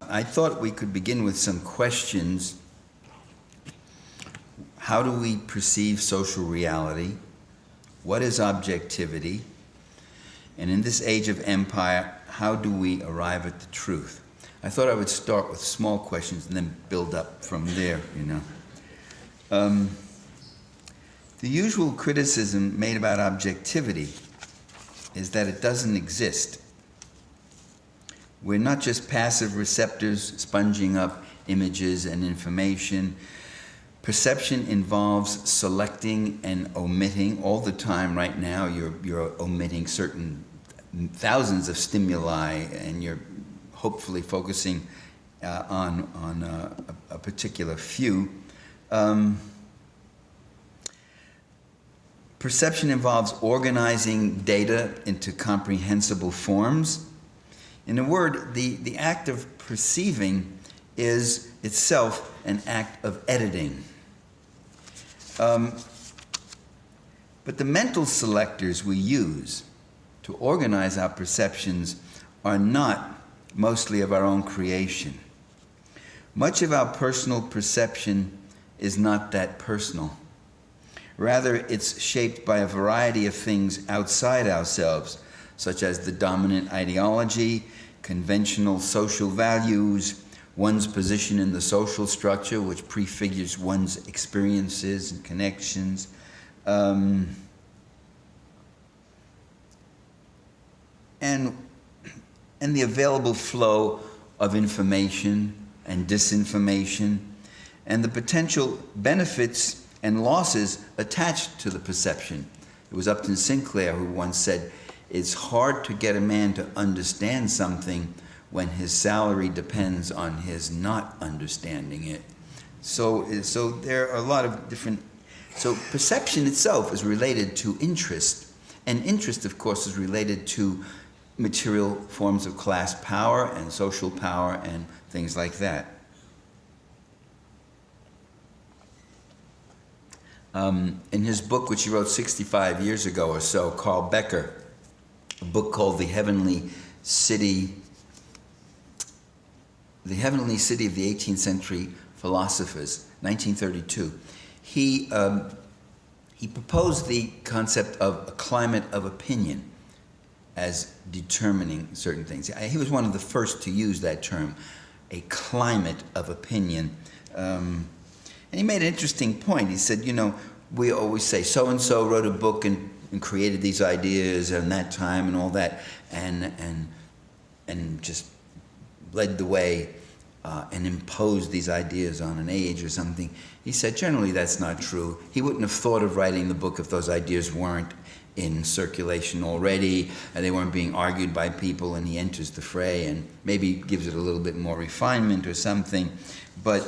I thought we could begin with some questions. How do we perceive social reality? What is objectivity? And in this age of empire, how do we arrive at the truth? I thought I would start with small questions and then build up from there, The usual criticism made about objectivity is that it doesn't exist. We're not just passive receptors sponging up images and information. Perception involves selecting and omitting all the time. Right now, you're omitting certain thousands of stimuli, and you're hopefully focusing on a particular few. Perception involves organizing data into comprehensible forms. In a word, the act of perceiving is itself an act of editing. But the mental selectors we use to organize our perceptions are not mostly of our own creation. Much of our personal perception is not that personal. Rather, it's shaped by a variety of things outside ourselves, such as the dominant ideology, conventional social values, one's position in the social structure, which prefigures one's experiences and connections, and the available flow of information and disinformation, and the potential benefits and losses attached to the perception. It was Upton Sinclair who once said, "It's hard to get a man to understand something when his salary depends on his not understanding it." So there are a lot of different. So perception itself is related to interest, and interest, of course, is related to material forms of class power and social power and things like that. In his book, which he wrote 65 years ago or so, Carl Becker, a book called The Heavenly City of the 18th Century Philosophers, 1932, he proposed the concept of a climate of opinion as determining certain things. He was one of the first to use that term, a climate of opinion. And he made an interesting point. He said, we always say so-and-so wrote a book and created these ideas in that time and all that, and just led the way and imposed these ideas on an age or something. He said, generally that's not true. He wouldn't have thought of writing the book if those ideas weren't in circulation already, and they weren't being argued by people, and he enters the fray and maybe gives it a little bit more refinement or something. But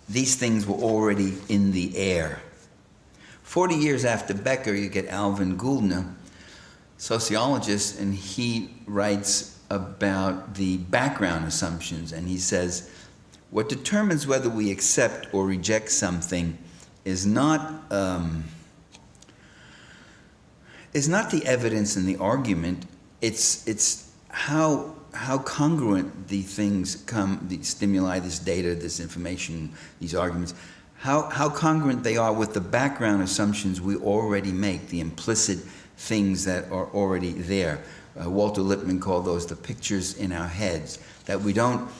these things were already in the air. 40 years after Becker, you get Alvin Gouldner, sociologist, and he writes about the background assumptions, and he says, what determines whether we accept or reject something is not the evidence and the argument, it's how congruent the things come, the stimuli, this data, this information, these arguments, how congruent they are with the background assumptions we already make, the implicit things that are already there. Walter Lippmann called those the pictures in our heads, that we don't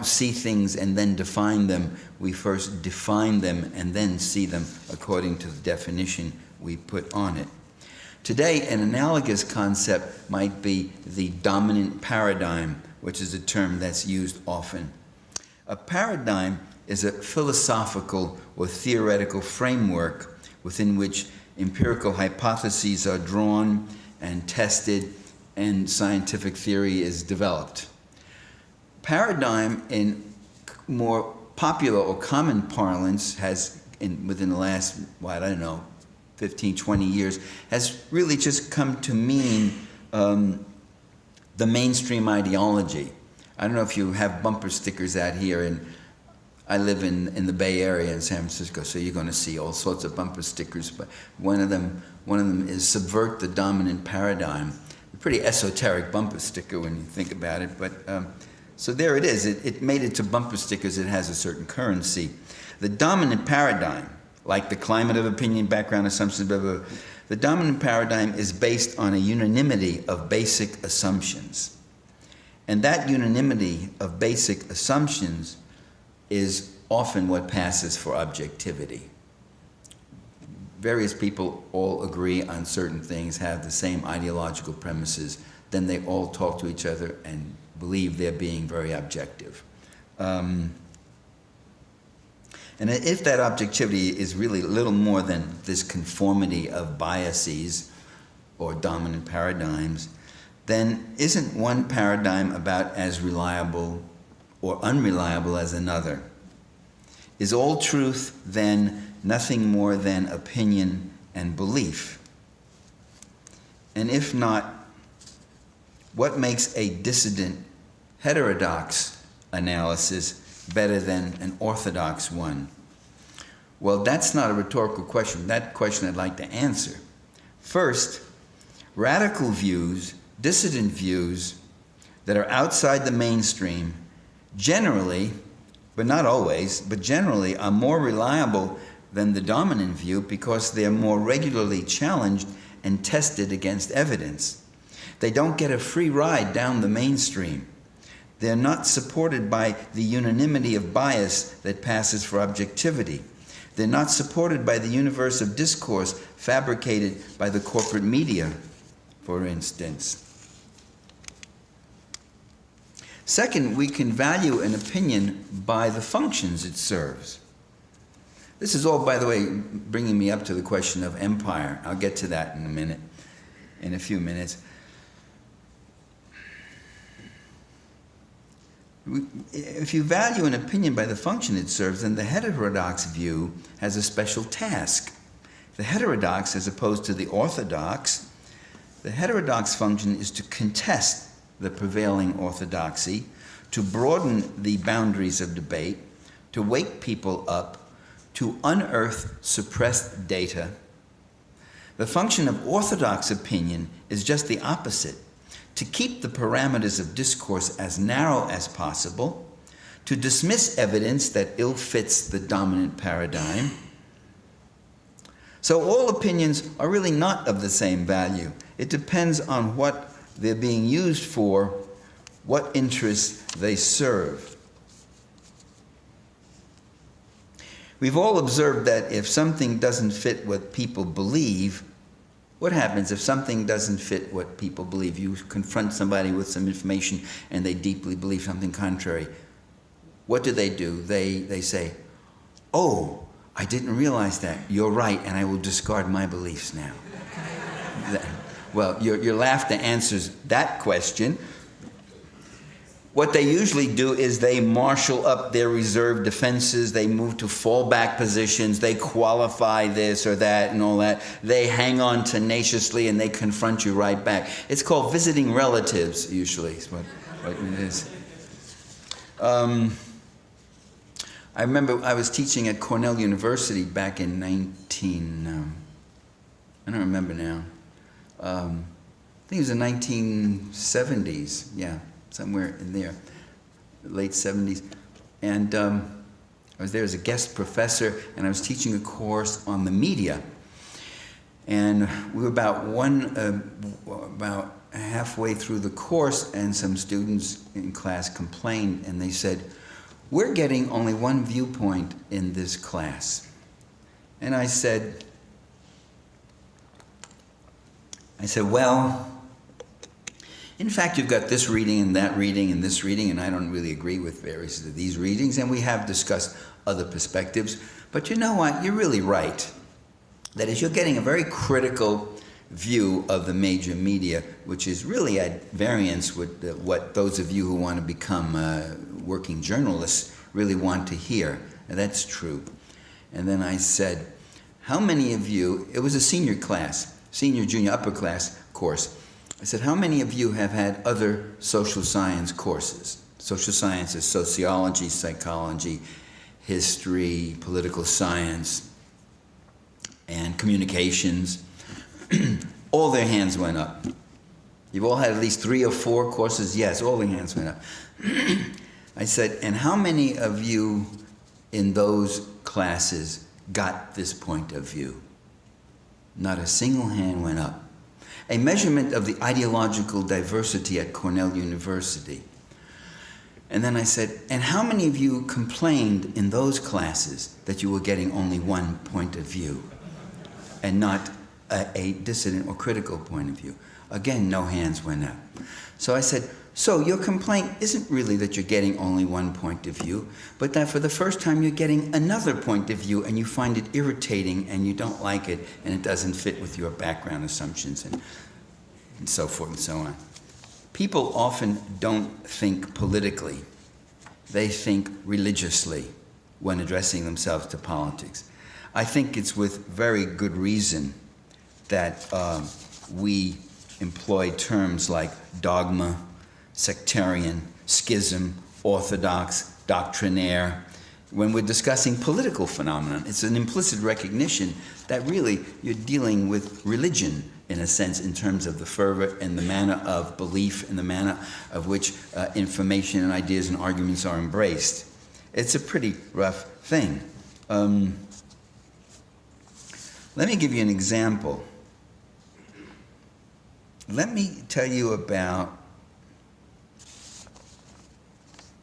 see things and then define them. We first define them and then see them according to the definition we put on it. Today, an analogous concept might be the dominant paradigm, which is a term that's used often. A paradigm is a philosophical or theoretical framework within which empirical hypotheses are drawn and tested and scientific theory is developed. Paradigm, in more popular or common parlance, has, within the last, 15, 20 years, has really just come to mean the mainstream ideology. I don't know if you have bumper stickers out here, and I live in the Bay Area in San Francisco, so you're going to see all sorts of bumper stickers, but one of them is subvert the dominant paradigm. A pretty esoteric bumper sticker when you think about it, but So there it is. It made it to bumper stickers. It has a certain currency. The dominant paradigm, like the climate of opinion, background assumptions, blah, blah, blah, the dominant paradigm is based on a unanimity of basic assumptions. And that unanimity of basic assumptions is often what passes for objectivity. Various people all agree on certain things, have the same ideological premises, then they all talk to each other and believe they're being very objective. And if that objectivity is really little more than this conformity of biases or dominant paradigms, then isn't one paradigm about as reliable or unreliable as another? Is all truth then nothing more than opinion and belief? And if not, what makes a dissident heterodox analysis better than an orthodox one? Well, that's not a rhetorical question. That question I'd like to answer. First, radical views, dissident views that are outside the mainstream generally, but not always, but generally are more reliable than the dominant view because they're more regularly challenged and tested against evidence. They don't get a free ride down the mainstream. They're not supported by the unanimity of bias that passes for objectivity. They're not supported by the universe of discourse fabricated by the corporate media, for instance. Second, we can value an opinion by the functions it serves. This is all, by the way, bringing me up to the question of empire. I'll get to that in a few minutes. If you value an opinion by the function it serves, then the heterodox view has a special task. The heterodox, as opposed to the orthodox, the heterodox function is to contest the prevailing orthodoxy, to broaden the boundaries of debate, to wake people up, to unearth suppressed data. The function of orthodox opinion is just the opposite: to keep the parameters of discourse as narrow as possible, to dismiss evidence that ill-fits the dominant paradigm. So all opinions are really not of the same value. It depends on what they're being used for, what interests they serve. We've all observed that if something doesn't fit what people believe, what happens if something doesn't fit what people believe? You confront somebody with some information and they deeply believe something contrary. What do? They say, "Oh, I didn't realize that. You're right, and I will discard my beliefs now." Well, your laughter answers that question. What they usually do is they marshal up their reserve defenses, they move to fallback positions, they qualify this or that and all that. They hang on tenaciously and they confront you right back. It's called visiting relatives, usually, is what it is. I remember I was teaching at Cornell University back in I don't remember now. I think it was the 1970s, yeah. Somewhere in there, late 70s. And I was there as a guest professor, and I was teaching a course on the media. And we were about halfway through the course, and some students in class complained, and they said, "We're getting only one viewpoint in this class." And I said, "Well, in fact, you've got this reading and that reading and this reading, and I don't really agree with various of these readings, and we have discussed other perspectives. But you know what? You're really right. That is, you're getting a very critical view of the major media, which is really at variance with what those of you who want to become working journalists really want to hear. And that's true." And then I said, "How many of you," it was a senior class, senior, junior, upper class course, I said, "How many of you have had other social science courses?" Social science is sociology, psychology, history, political science, and communications. All their hands went up. You've all had at least 3 or 4 courses? Yes, all the hands went up. I said, and how many of you in those classes got this point of view? Not a single hand went up. A measurement of the ideological diversity at Cornell University. And then I said, and how many of you complained in those classes that you were getting only one point of view and not a dissident or critical point of view? Again, no hands went up. So I said, so your complaint isn't really that you're getting only one point of view, but that for the first time you're getting another point of view and you find it irritating and you don't like it and it doesn't fit with your background assumptions and so forth and so on. People often don't think politically. They think religiously when addressing themselves to politics. I think it's with very good reason that we employ terms like dogma, sectarian, schism, orthodox, doctrinaire. When we're discussing political phenomena, it's an implicit recognition that really you're dealing with religion in a sense in terms of the fervor and the manner of belief and the manner of which information and ideas and arguments are embraced. It's a pretty rough thing. Let me give you an example. Let me tell you about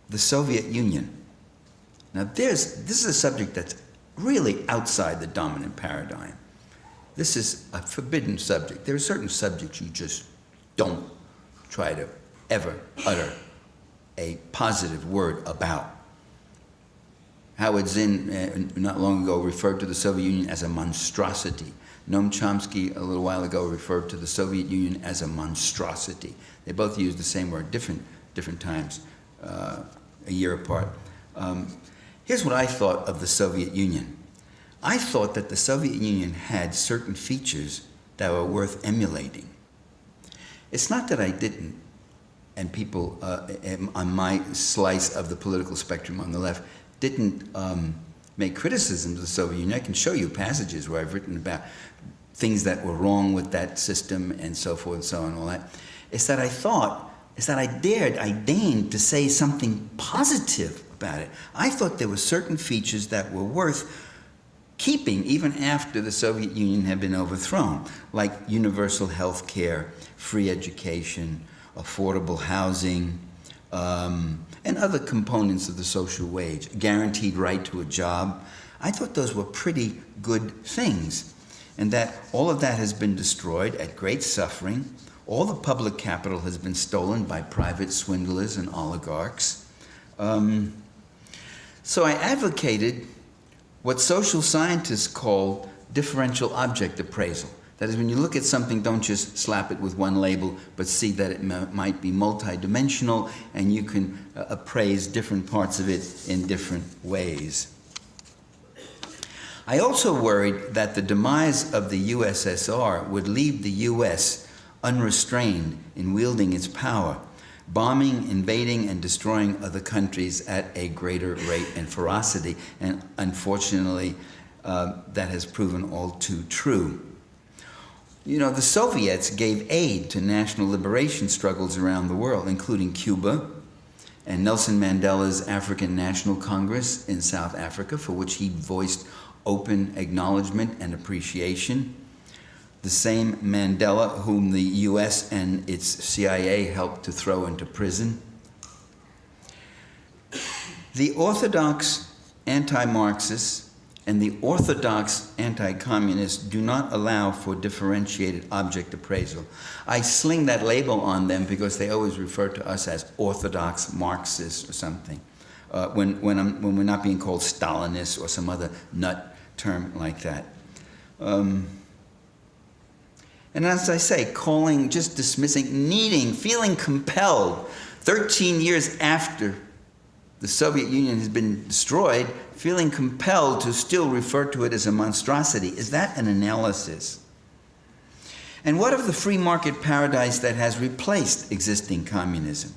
the Soviet Union. Now this is a subject that's really outside the dominant paradigm. This is a forbidden subject. There are certain subjects you just don't try to ever utter a positive word about. Howard Zinn, not long ago, referred to the Soviet Union as a monstrosity. Noam Chomsky, a little while ago, referred to the Soviet Union as a monstrosity. They both used the same word, different times, a year apart. Here's what I thought of the Soviet Union. I thought that the Soviet Union had certain features that were worth emulating. It's not that I didn't, and people on my slice of the political spectrum on the left didn't make criticisms of the Soviet Union. I can show you passages where I've written about things that were wrong with that system and so forth and so on and all that. It's that I deigned to say something positive about it. I thought there were certain features that were worth keeping even after the Soviet Union had been overthrown, like universal health care, free education, affordable housing, and other components of the social wage, guaranteed right to a job. I thought those were pretty good things, and that all of that has been destroyed at great suffering. All the public capital has been stolen by private swindlers and oligarchs. So I advocated what social scientists call differential object appraisal. That is, when you look at something, don't just slap it with one label, but see that it might be multidimensional, and you can appraise different parts of it in different ways. I also worried that the demise of the USSR would leave the US unrestrained in wielding its power, bombing, invading, and destroying other countries at a greater rate and ferocity. And unfortunately, that has proven all too true. You know, the Soviets gave aid to national liberation struggles around the world, including Cuba and Nelson Mandela's African National Congress in South Africa, for which he voiced open acknowledgement and appreciation. The same Mandela whom the US and its CIA helped to throw into prison. The orthodox anti-Marxists and the orthodox anti-communists do not allow for differentiated object appraisal. I sling that label on them because they always refer to us as orthodox Marxists or something, when we're not being called Stalinists or some other nut term like that. And as I say, calling, just dismissing, needing, feeling compelled, 13 years after the Soviet Union has been destroyed, feeling compelled to still refer to it as a monstrosity. Is that an analysis? And what of the free market paradise that has replaced existing communism?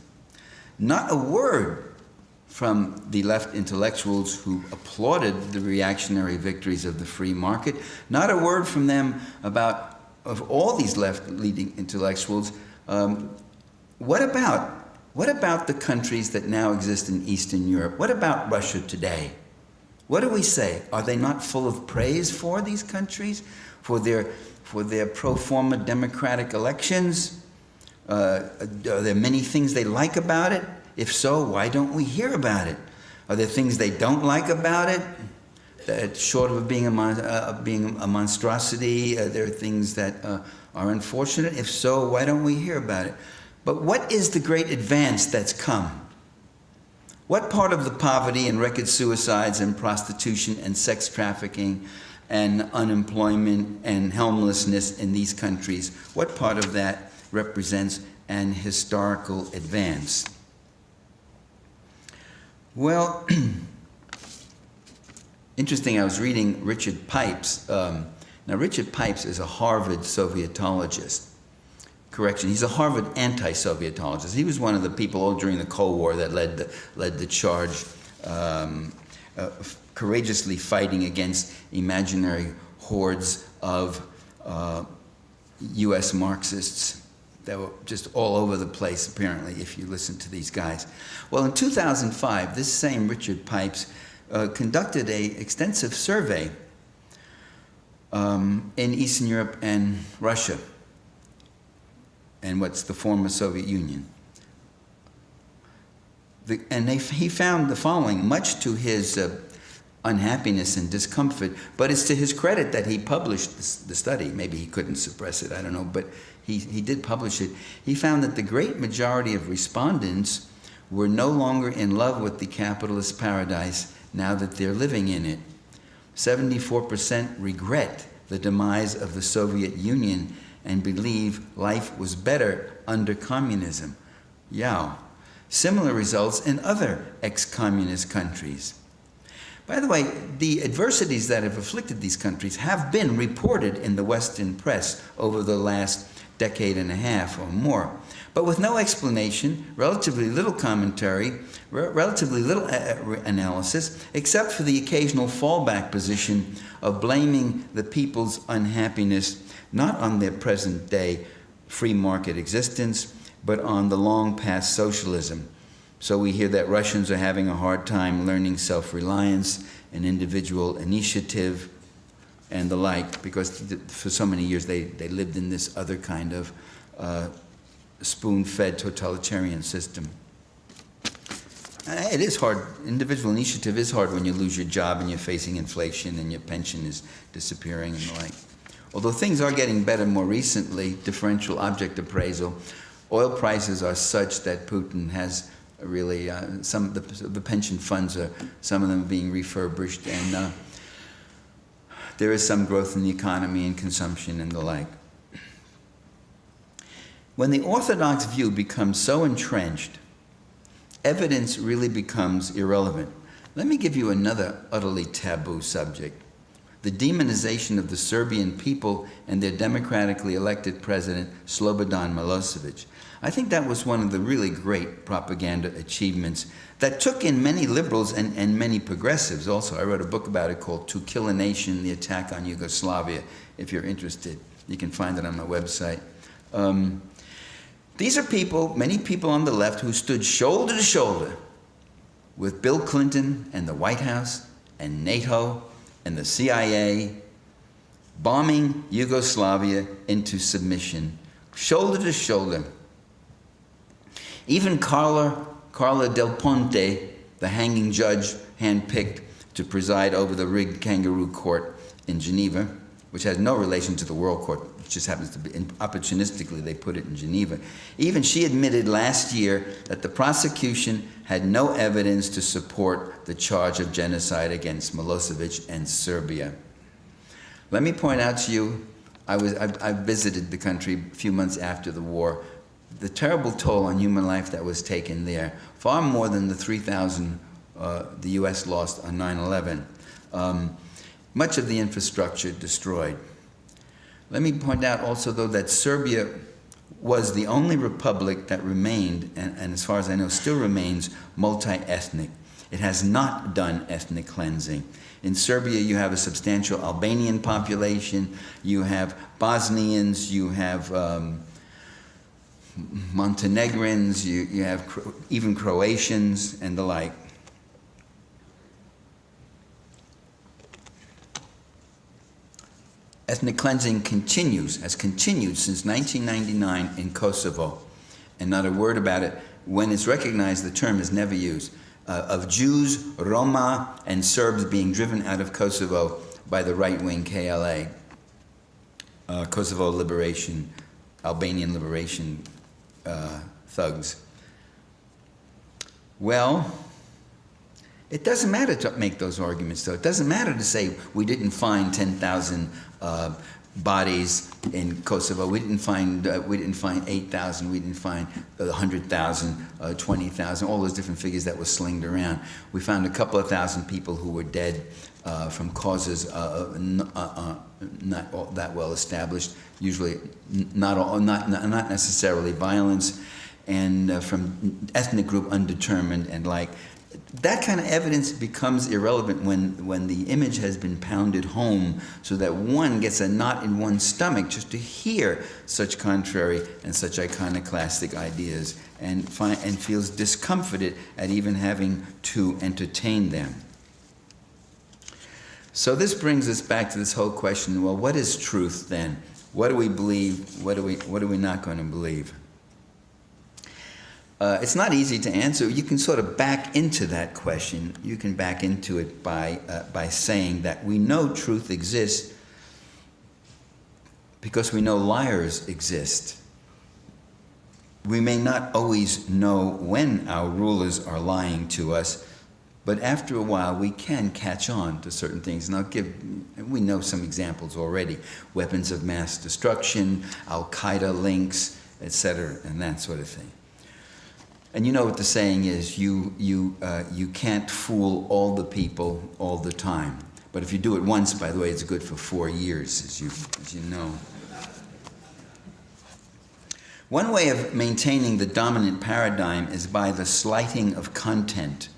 Not a word from the left intellectuals who applauded the reactionary victories of the free market. Not a word from them about, of all these left leading intellectuals, What about the countries that now exist in Eastern Europe? What about Russia today? What do we say? Are they not full of praise for these countries, for their pro forma democratic elections? Are there many things they like about it? If so, why don't we hear about it? Are there things they don't like about it? That short of being a monstrosity, there are things that are unfortunate. If so, why don't we hear about it? But what is the great advance that's come? What part of the poverty and record suicides and prostitution and sex trafficking and unemployment and homelessness in these countries, what part of that represents an historical advance? Well, interesting, I was reading Richard Pipes. Now, Richard Pipes is a Harvard Sovietologist. Correction, he's a Harvard anti-Sovietologist. He was one of the people all during the Cold War that led the charge, courageously fighting against imaginary hordes of U.S. Marxists that were just all over the place, apparently, if you listen to these guys. Well, in 2005, this same Richard Pipes conducted an extensive survey in Eastern Europe and Russia, and what's the former Soviet Union. He found the following, much to his unhappiness and discomfort, but it's to his credit that he published the study. Maybe he couldn't suppress it, I don't know, but he did publish it. He found that the great majority of respondents were no longer in love with the capitalist paradise now that they're living in it. 74% regret the demise of the Soviet Union and believe life was better under communism. Yeah. Similar results in other ex-communist countries. By the way, the adversities that have afflicted these countries have been reported in the Western press over the last decade and a half or more, but with no explanation, relatively little commentary, relatively little analysis, except for the occasional fallback position of blaming the people's unhappiness not on their present-day free market existence, but on the long past socialism. So we hear that Russians are having a hard time learning self-reliance and individual initiative and the like, because for so many years they lived in this other kind of spoon-fed totalitarian system. It is hard. Individual initiative is hard when you lose your job and you're facing inflation and your pension is disappearing and the like. Although things are getting better more recently, differential object appraisal, oil prices are such that Putin has really, some of the pension funds, some of them being refurbished, and there is some growth in the economy and consumption and the like. When the orthodox view becomes so entrenched, evidence really becomes irrelevant. Let me give you another utterly taboo subject: the demonization of the Serbian people and their democratically elected president, Slobodan Milosevic. I think that was one of the really great propaganda achievements that took in many liberals and many progressives also. I wrote a book about it called To Kill a Nation, The Attack on Yugoslavia, if you're interested. You can find it on my website. These are people, many people on the left, who stood shoulder to shoulder with Bill Clinton and the White House and NATO and the CIA, bombing Yugoslavia into submission, shoulder to shoulder. Even Carla Del Ponte, the hanging judge handpicked to preside over the rigged kangaroo court in Geneva, which has no relation to the World Court, which just happens to be, opportunistically they put it in Geneva. Even she admitted last year that the prosecution had no evidence to support the charge of genocide against Milosevic and Serbia. Let me point out to you, I visited the country a few months after the war. The terrible toll on human life that was taken there, far more than the 3,000 the U.S. lost on 9/11. Much of the infrastructure destroyed. Let me point out also, though, that Serbia was the only republic that remained, and as far as I know still remains, multi-ethnic. It has not done ethnic cleansing. In Serbia, you have a substantial Albanian population, you have Bosnians, you have Montenegrins, you have even Croatians and the like. Ethnic cleansing has continued since 1999 in Kosovo, and not a word about it. When it's recognized, the term is never used. Of Jews, Roma, and Serbs being driven out of Kosovo by the right-wing KLA, Kosovo Liberation, Albanian Liberation thugs. Well, it doesn't matter to make those arguments, though. It doesn't matter to say we didn't find 10,000 bodies in Kosovo. We didn't find 8,000. We didn't find 100,000, 20,000. All those different figures that were slinged around. We found a couple of thousand people who were dead from causes not that well established. Usually, not necessarily violence, and from ethnic group undetermined and like. That kind of evidence becomes irrelevant when the image has been pounded home so that one gets a knot in one's stomach just to hear such contrary and such iconoclastic ideas and feels discomforted at even having to entertain them. So this brings us back to this whole question, well, what is truth then? What do we believe? What are we not going to believe? It's not easy to answer. You can sort of back into that question. You can back into it by saying that we know truth exists because we know liars exist. We may not always know when our rulers are lying to us, but after a while we can catch on to certain things. And we know some examples already. Weapons of mass destruction, Al-Qaeda links, etc., and that sort of thing. And you know what the saying is, you can't fool all the people all the time. But if you do it once, by the way, it's good for 4 years, as you know. One way of maintaining the dominant paradigm is by the slighting of content.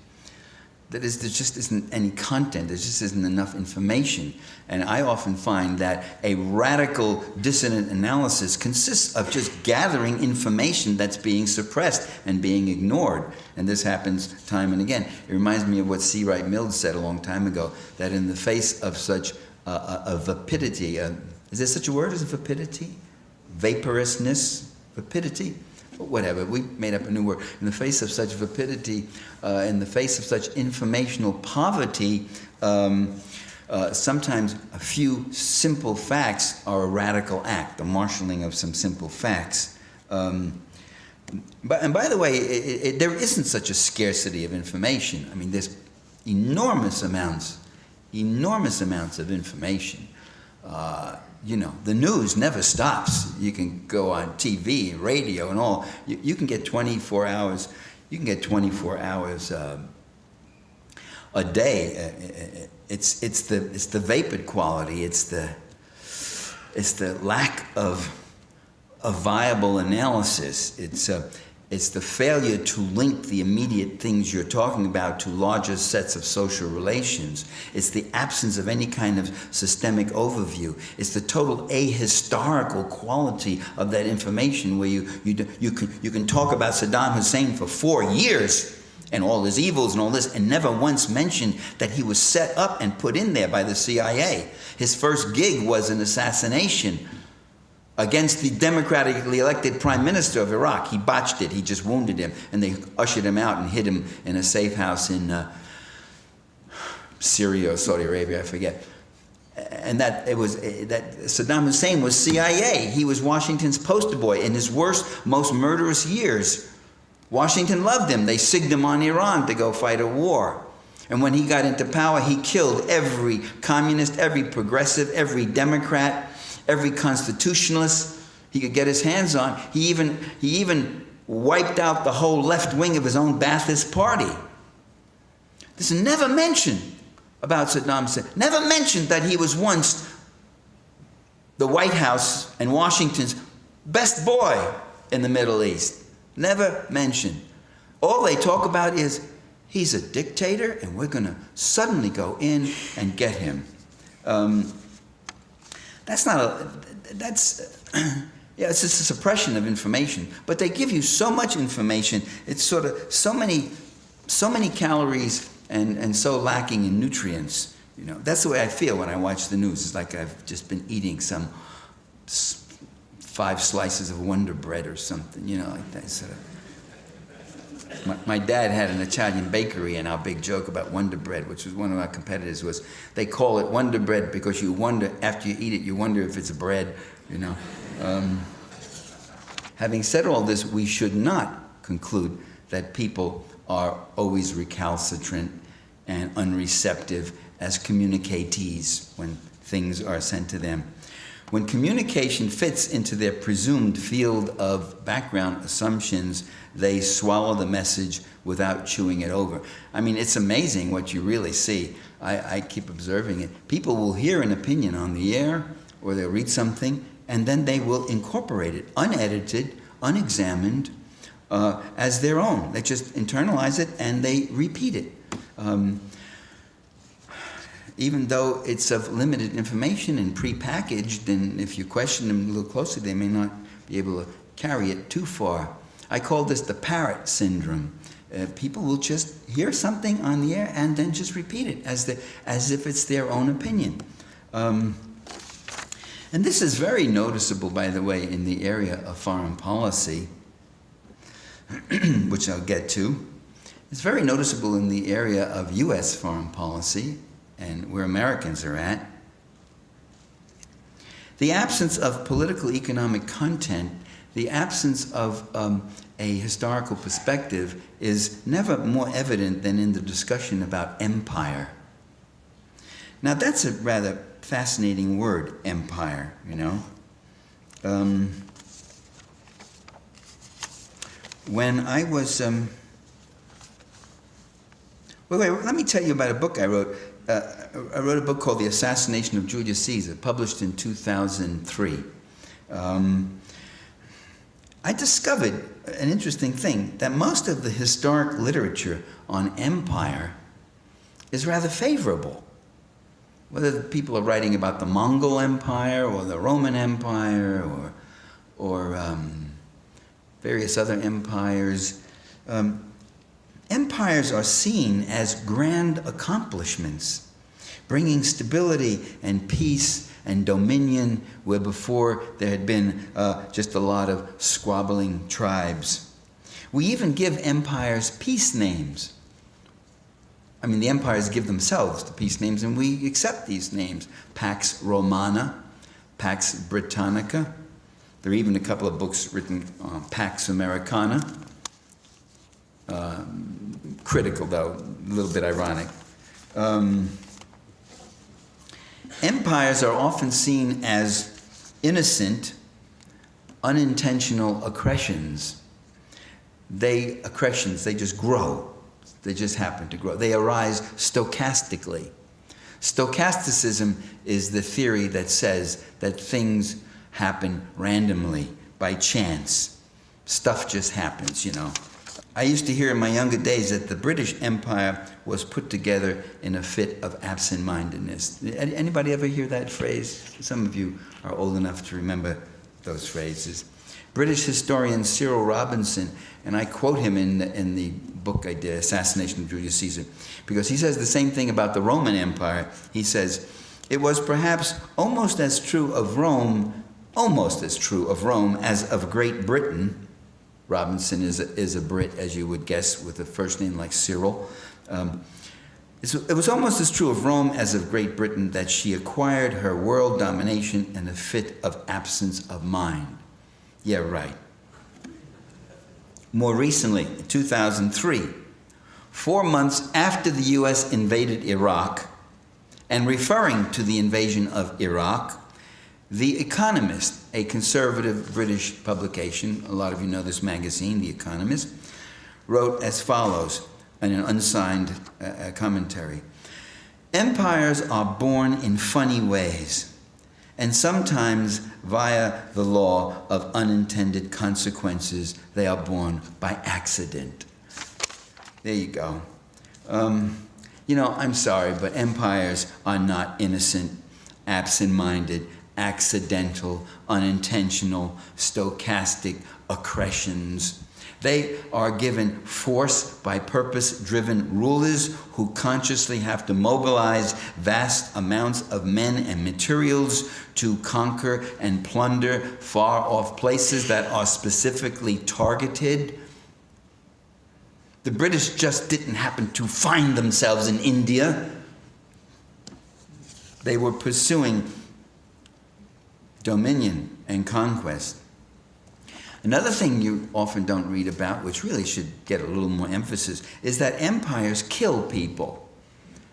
That is, there just isn't any content, there just isn't enough information. And I often find that a radical dissonant analysis consists of just gathering information that's being suppressed and being ignored. And this happens time and again. It reminds me of what C. Wright Mills said a long time ago, that in the face of such a vapidity, is there such a word as vapidity? Vaporousness? Vapidity? Whatever, we made up a new word. In the face of such vapidity, in the face of such informational poverty, sometimes a few simple facts are a radical act, the marshalling of some simple facts. And by the way, there isn't such a scarcity of information. I mean, there's enormous amounts of information. The news never stops. You can go on TV, radio, and all. You can get 24 hours. You can get 24 hours a day. It's the vapid quality. It's the lack of viable analysis. It's the failure to link the immediate things you're talking about to larger sets of social relations. It's the absence of any kind of systemic overview. It's the total ahistorical quality of that information where you can talk about Saddam Hussein for 4 years and all his evils and all this and never once mention that he was set up and put in there by the CIA. His first gig was an assassination against the democratically elected prime minister of Iraq. He botched it. He just wounded him. And they ushered him out and hid him in a safe house in Syria or Saudi Arabia, I forget. And that Saddam Hussein was CIA. He was Washington's poster boy in his worst, most murderous years. Washington loved him. They sigged him on Iran to go fight a war. And when he got into power, he killed every communist, every progressive, every Democrat, every constitutionalist he could get his hands on. He even wiped out the whole left wing of his own Ba'athist party. This is never mentioned about Saddam Hussein. Never mentioned that he was once the White House and Washington's best boy in the Middle East. Never mentioned. All they talk about is he's a dictator and we're going to suddenly go in and get him. Yeah, it's just a suppression of information. But they give you so much information. It's sort of so many calories and so lacking in nutrients. You know, that's the way I feel when I watch the news. It's like I've just been eating some 5 slices of Wonder Bread or something. You know, like that sort of. My dad had an Italian bakery, and our big joke about Wonder Bread, which was one of our competitors, was they call it Wonder Bread because you wonder, after you eat it, you wonder if it's bread, you know. Having said all this, we should not conclude that people are always recalcitrant and unreceptive as communicatees when things are sent to them. When communication fits into their presumed field of background assumptions, they swallow the message without chewing it over. I mean, it's amazing what you really see. I keep observing it. People will hear an opinion on the air, or they'll read something, and then they will incorporate it, unedited, unexamined, as their own. They just internalize it and they repeat it. Even though it's of limited information and prepackaged, and if you question them a little closely, they may not be able to carry it too far. I call this the parrot syndrome. People will just hear something on the air and then just repeat it as if it's their own opinion. And this is very noticeable, by the way, in the area of foreign policy, which I'll get to. It's very noticeable in the area of U.S. foreign policy and where Americans are at. The absence of political economic content, the absence of a historical perspective is never more evident than in the discussion about empire. Now that's a rather fascinating word, empire, you know. When I was, let me tell you about a book I wrote. I wrote a book called The Assassination of Julius Caesar, published in 2003. I discovered an interesting thing, that most of the historic literature on empire is rather favorable. Whether people are writing about the Mongol Empire or the Roman Empire or various other empires, empires are seen as grand accomplishments, bringing stability and peace and dominion where before there had been just a lot of squabbling tribes. We even give empires peace names. I mean, the empires give themselves the peace names, and we accept these names. Pax Romana, Pax Britannica. There are even a couple of books written on Pax Americana. Critical, though, a little bit ironic. Empires are often seen as innocent, unintentional accretions. They just grow. They just happen to grow. They arise stochastically. Stochasticism is the theory that says that things happen randomly, by chance. Stuff just happens, you know. I used to hear in my younger days that the British Empire was put together in a fit of absent-mindedness. Anybody ever hear that phrase? Some of you are old enough to remember those phrases. British historian Cyril Robinson, and I quote him in the book I did, Assassination of Julius Caesar, because he says the same thing about the Roman Empire. He says, it was perhaps almost as true of Rome as of Great Britain. Robinson is a Brit, as you would guess, with a first name like Cyril. It was almost as true of Rome as of Great Britain that she acquired her world domination in a fit of absence of mind. Yeah, right. More recently, in 2003, 4 months after the U.S. invaded Iraq, and referring to the invasion of Iraq, The Economist, a conservative British publication, a lot of you know this magazine, The Economist, wrote as follows in an unsigned commentary. Empires are born in funny ways, and sometimes via the law of unintended consequences. They are born by accident. There you go. You know, I'm sorry, but empires are not innocent, absent-minded, accidental, unintentional, stochastic accretions. They are given force by purpose-driven rulers who consciously have to mobilize vast amounts of men and materials to conquer and plunder far-off places that are specifically targeted. The British just didn't happen to find themselves in India. They were pursuing dominion and conquest. Another thing you often don't read about, which really should get a little more emphasis, is that empires kill people.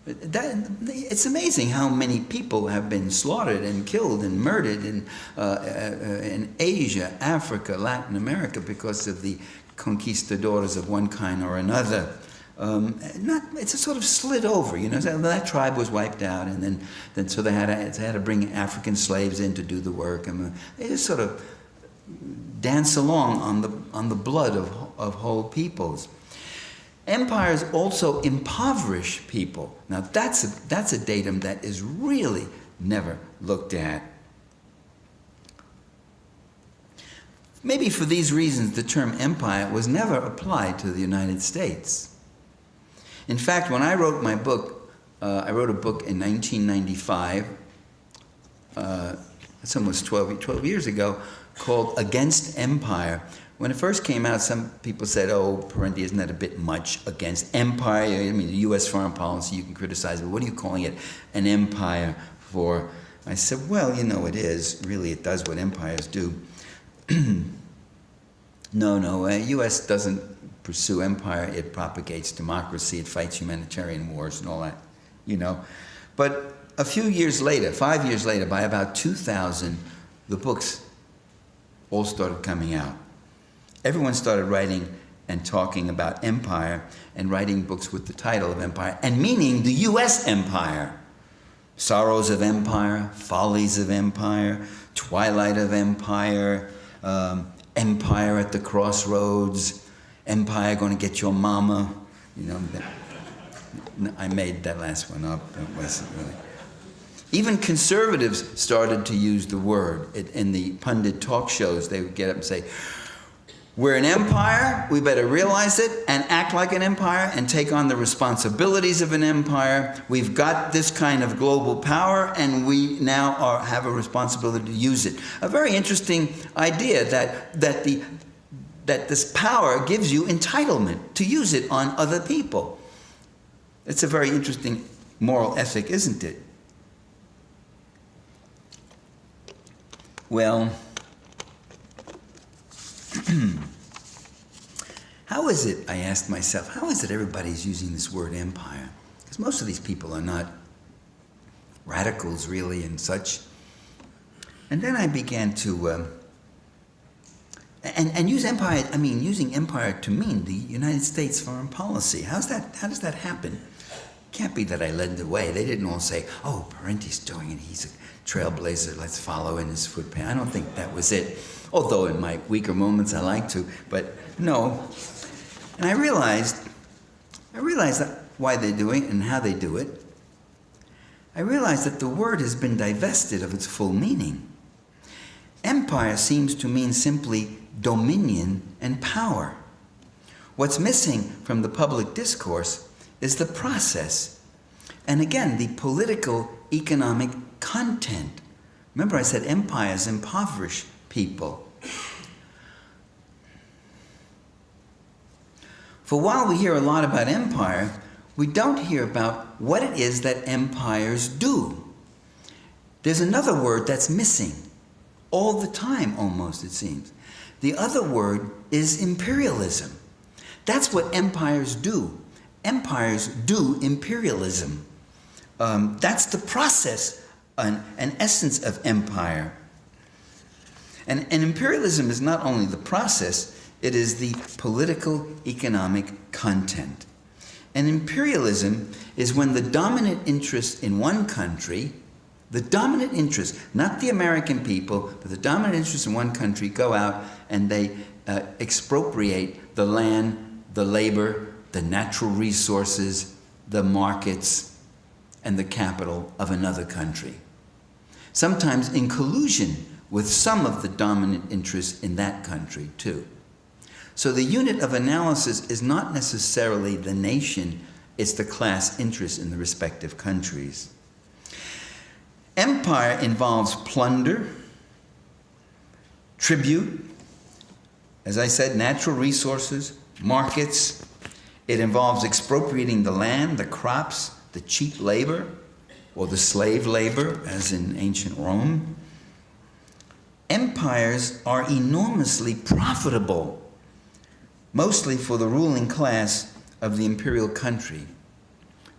It's amazing how many people have been slaughtered and killed and murdered in Asia, Africa, Latin America because of the conquistadors of one kind or another. It's a sort of slid over, you know. So that tribe was wiped out, and then so they had to bring African slaves in to do the work, and they just sort of dance along on the blood of whole peoples. Empires also impoverish people. Now that's a datum that is really never looked at. Maybe for these reasons, the term empire was never applied to the United States. In fact, when I wrote my book, I wrote a book in 1995, it's almost 12 years ago, called Against Empire. When it first came out, some people said, oh, Parenti, isn't that a bit much against empire? I mean, the U.S. foreign policy, you can criticize it. What are you calling it an empire for? I said, well, you know, it is. Really, it does what empires do. No, U.S. doesn't pursue empire. It propagates democracy. It fights humanitarian wars and all that, you know. But a few years later, 5 years later, by about 2000, the books all started coming out. Everyone started writing and talking about empire and writing books with the title of empire and meaning the U.S. empire. Sorrows of Empire, Follies of Empire, Twilight of Empire, Empire at the Crossroads, Empire Gonna Get Your Mama. You know, I made that last one up. It wasn't really. Even conservatives started to use the word. In the pundit talk shows, they would get up and say, we're an empire, we better realize it and act like an empire and take on the responsibilities of an empire. We've got this kind of global power and we now have a responsibility to use it. A very interesting idea that this power gives you entitlement to use it on other people. It's a very interesting moral ethic, isn't it? Well, how is it, I asked myself, how is it everybody's using this word empire? Because most of these people are not radicals really and such. And then I began to, and use empire, I mean using empire to mean the United States foreign policy. How does that happen? It can't be that I led the way. They didn't all say, oh, Parenti's doing it, he's a trailblazer, let's follow in his footpath. I don't think that was it. Although in my weaker moments I like to, but no. And I realized that why they're doing it and how they do it. I realized that the word has been divested of its full meaning. Empire seems to mean simply dominion and power. What's missing from the public discourse is the process, and again, the political, economic content. Remember I said empires impoverish people. For while we hear a lot about empire, we don't hear about what it is that empires do. There's another word that's missing all the time, almost, it seems. The other word is imperialism. That's what empires do. Empires do imperialism. That's the process, an essence of empire. And imperialism is not only the process, it is the political, economic content. And imperialism is when the dominant interest in one country, the dominant interest, not the American people, but the dominant interest in one country go out and they expropriate the land, the labor, the natural resources, the markets, and the capital of another country. sometimes in collusion with some of the dominant interests in that country too. So the unit of analysis is not necessarily the nation, it's the class interest in the respective countries. Empire involves plunder, tribute, as I said, natural resources, markets. It involves expropriating the land, the crops, the cheap labor, or the slave labor, as in ancient Rome. Empires are enormously profitable, mostly for the ruling class of the imperial country,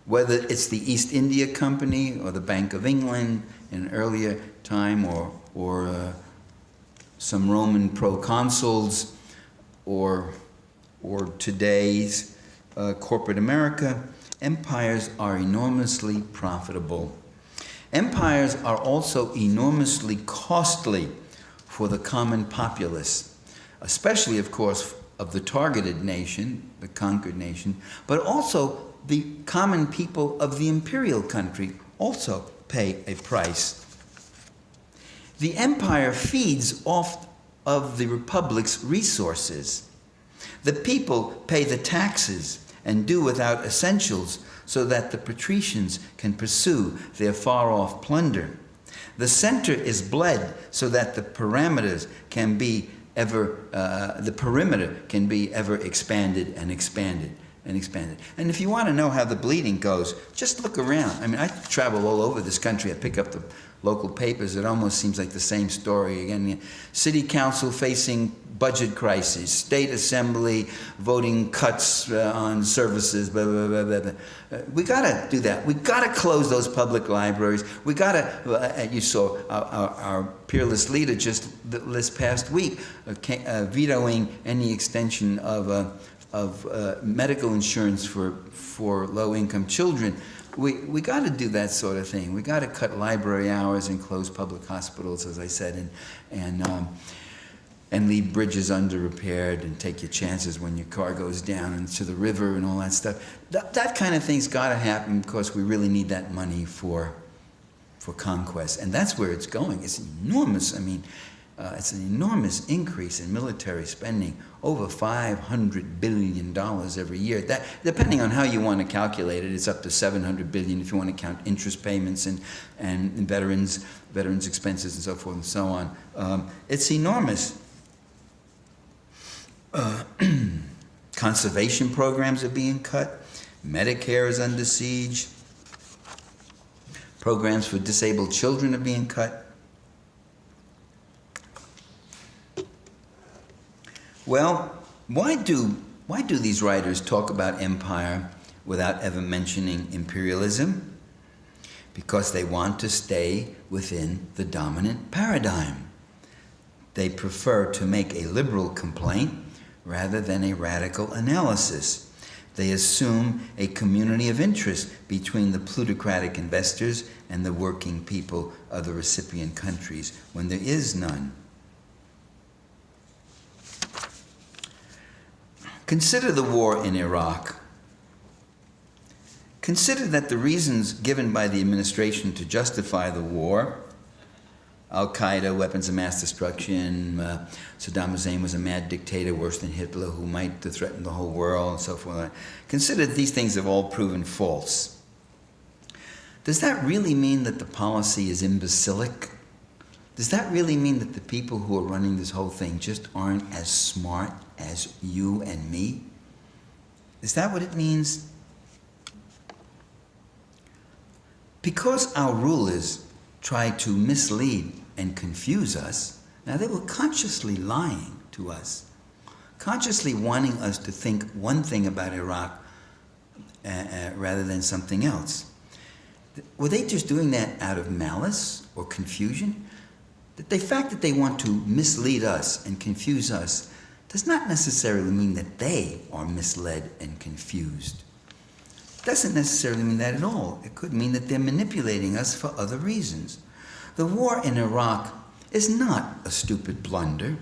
whether it's the East India Company or the Bank of England in an earlier time, or some Roman proconsuls, or today's corporate America. Empires are enormously profitable. Empires are also enormously costly for the common populace, especially, of course, of the targeted nation, the conquered nation, but also the common people of the imperial country also pay a price. The empire feeds off of the republic's resources. The people pay the taxes and do without essentials so that the patricians can pursue their far-off plunder. The center is bled so that the perimeter can be ever expanded and expanded and expanded. And if you want to know how the bleeding goes, just look around. I mean, I travel all over this country. I pick up the local papers. It almost seems like the same story again. City council facing budget crisis, state assembly voting cuts on services, blah, blah, blah, blah, blah. We got to do that. We got to close those public libraries. We got to, you saw our peerless leader just this past week vetoing any extension of medical insurance for low-income children. We got to do that sort of thing. We got to cut library hours and close public hospitals, as I said, and leave bridges under-repaired and take your chances when your car goes down into the river and all that stuff. That kind of thing's got to happen because we really need that money for conquest. And that's where it's going. It's enormous. I mean, it's an enormous increase in military spending, over $500 billion every year. That, depending on how you want to calculate it, it's up to $700 billion if you want to count interest payments and veterans expenses and so forth and so on. It's enormous. Conservation programs are being cut. Medicare is under siege. Programs for disabled children are being cut. Well, why do these writers talk about empire without ever mentioning imperialism? Because they want to stay within the dominant paradigm. They prefer to make a liberal complaint rather than a radical analysis. They assume a community of interest between the plutocratic investors and the working people of the recipient countries when there is none. Consider the war in Iraq. Consider that the reasons given by the administration to justify the war, Al-Qaeda, weapons of mass destruction, Saddam Hussein was a mad dictator worse than Hitler who might threaten the whole world, and so forth. Consider that these things have all proven false. Does that really mean that the policy is imbecilic? Does that really mean that the people who are running this whole thing just aren't as smart as you and me? Is that what it means? Because our rulers try to mislead and confuse us, now they were consciously lying to us, consciously wanting us to think one thing about Iraq rather than something else. Were they just doing that out of malice or confusion? The fact that they want to mislead us and confuse us does not necessarily mean that they are misled and confused. It doesn't necessarily mean that at all. It could mean that they're manipulating us for other reasons. The war in Iraq is not a stupid blunder.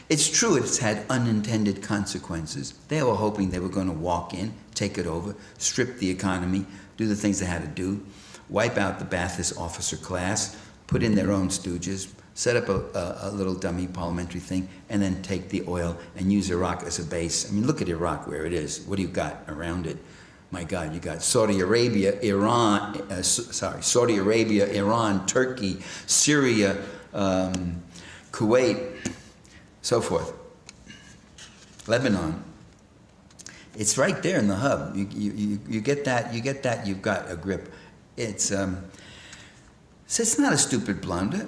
It's true it's had unintended consequences. They were hoping they were going to walk in, take it over, strip the economy, do the things they had to do, wipe out the Ba'athist officer class, put in their own stooges, set up a little dummy parliamentary thing, and then take the oil and use Iraq as a base. I mean, look at Iraq where it is. What do you got around it? My God, you got Saudi Arabia, Iran, Turkey, Syria, Kuwait, so forth. Lebanon. It's right there in the hub. You get that, you've got a grip. So it's not a stupid blunder.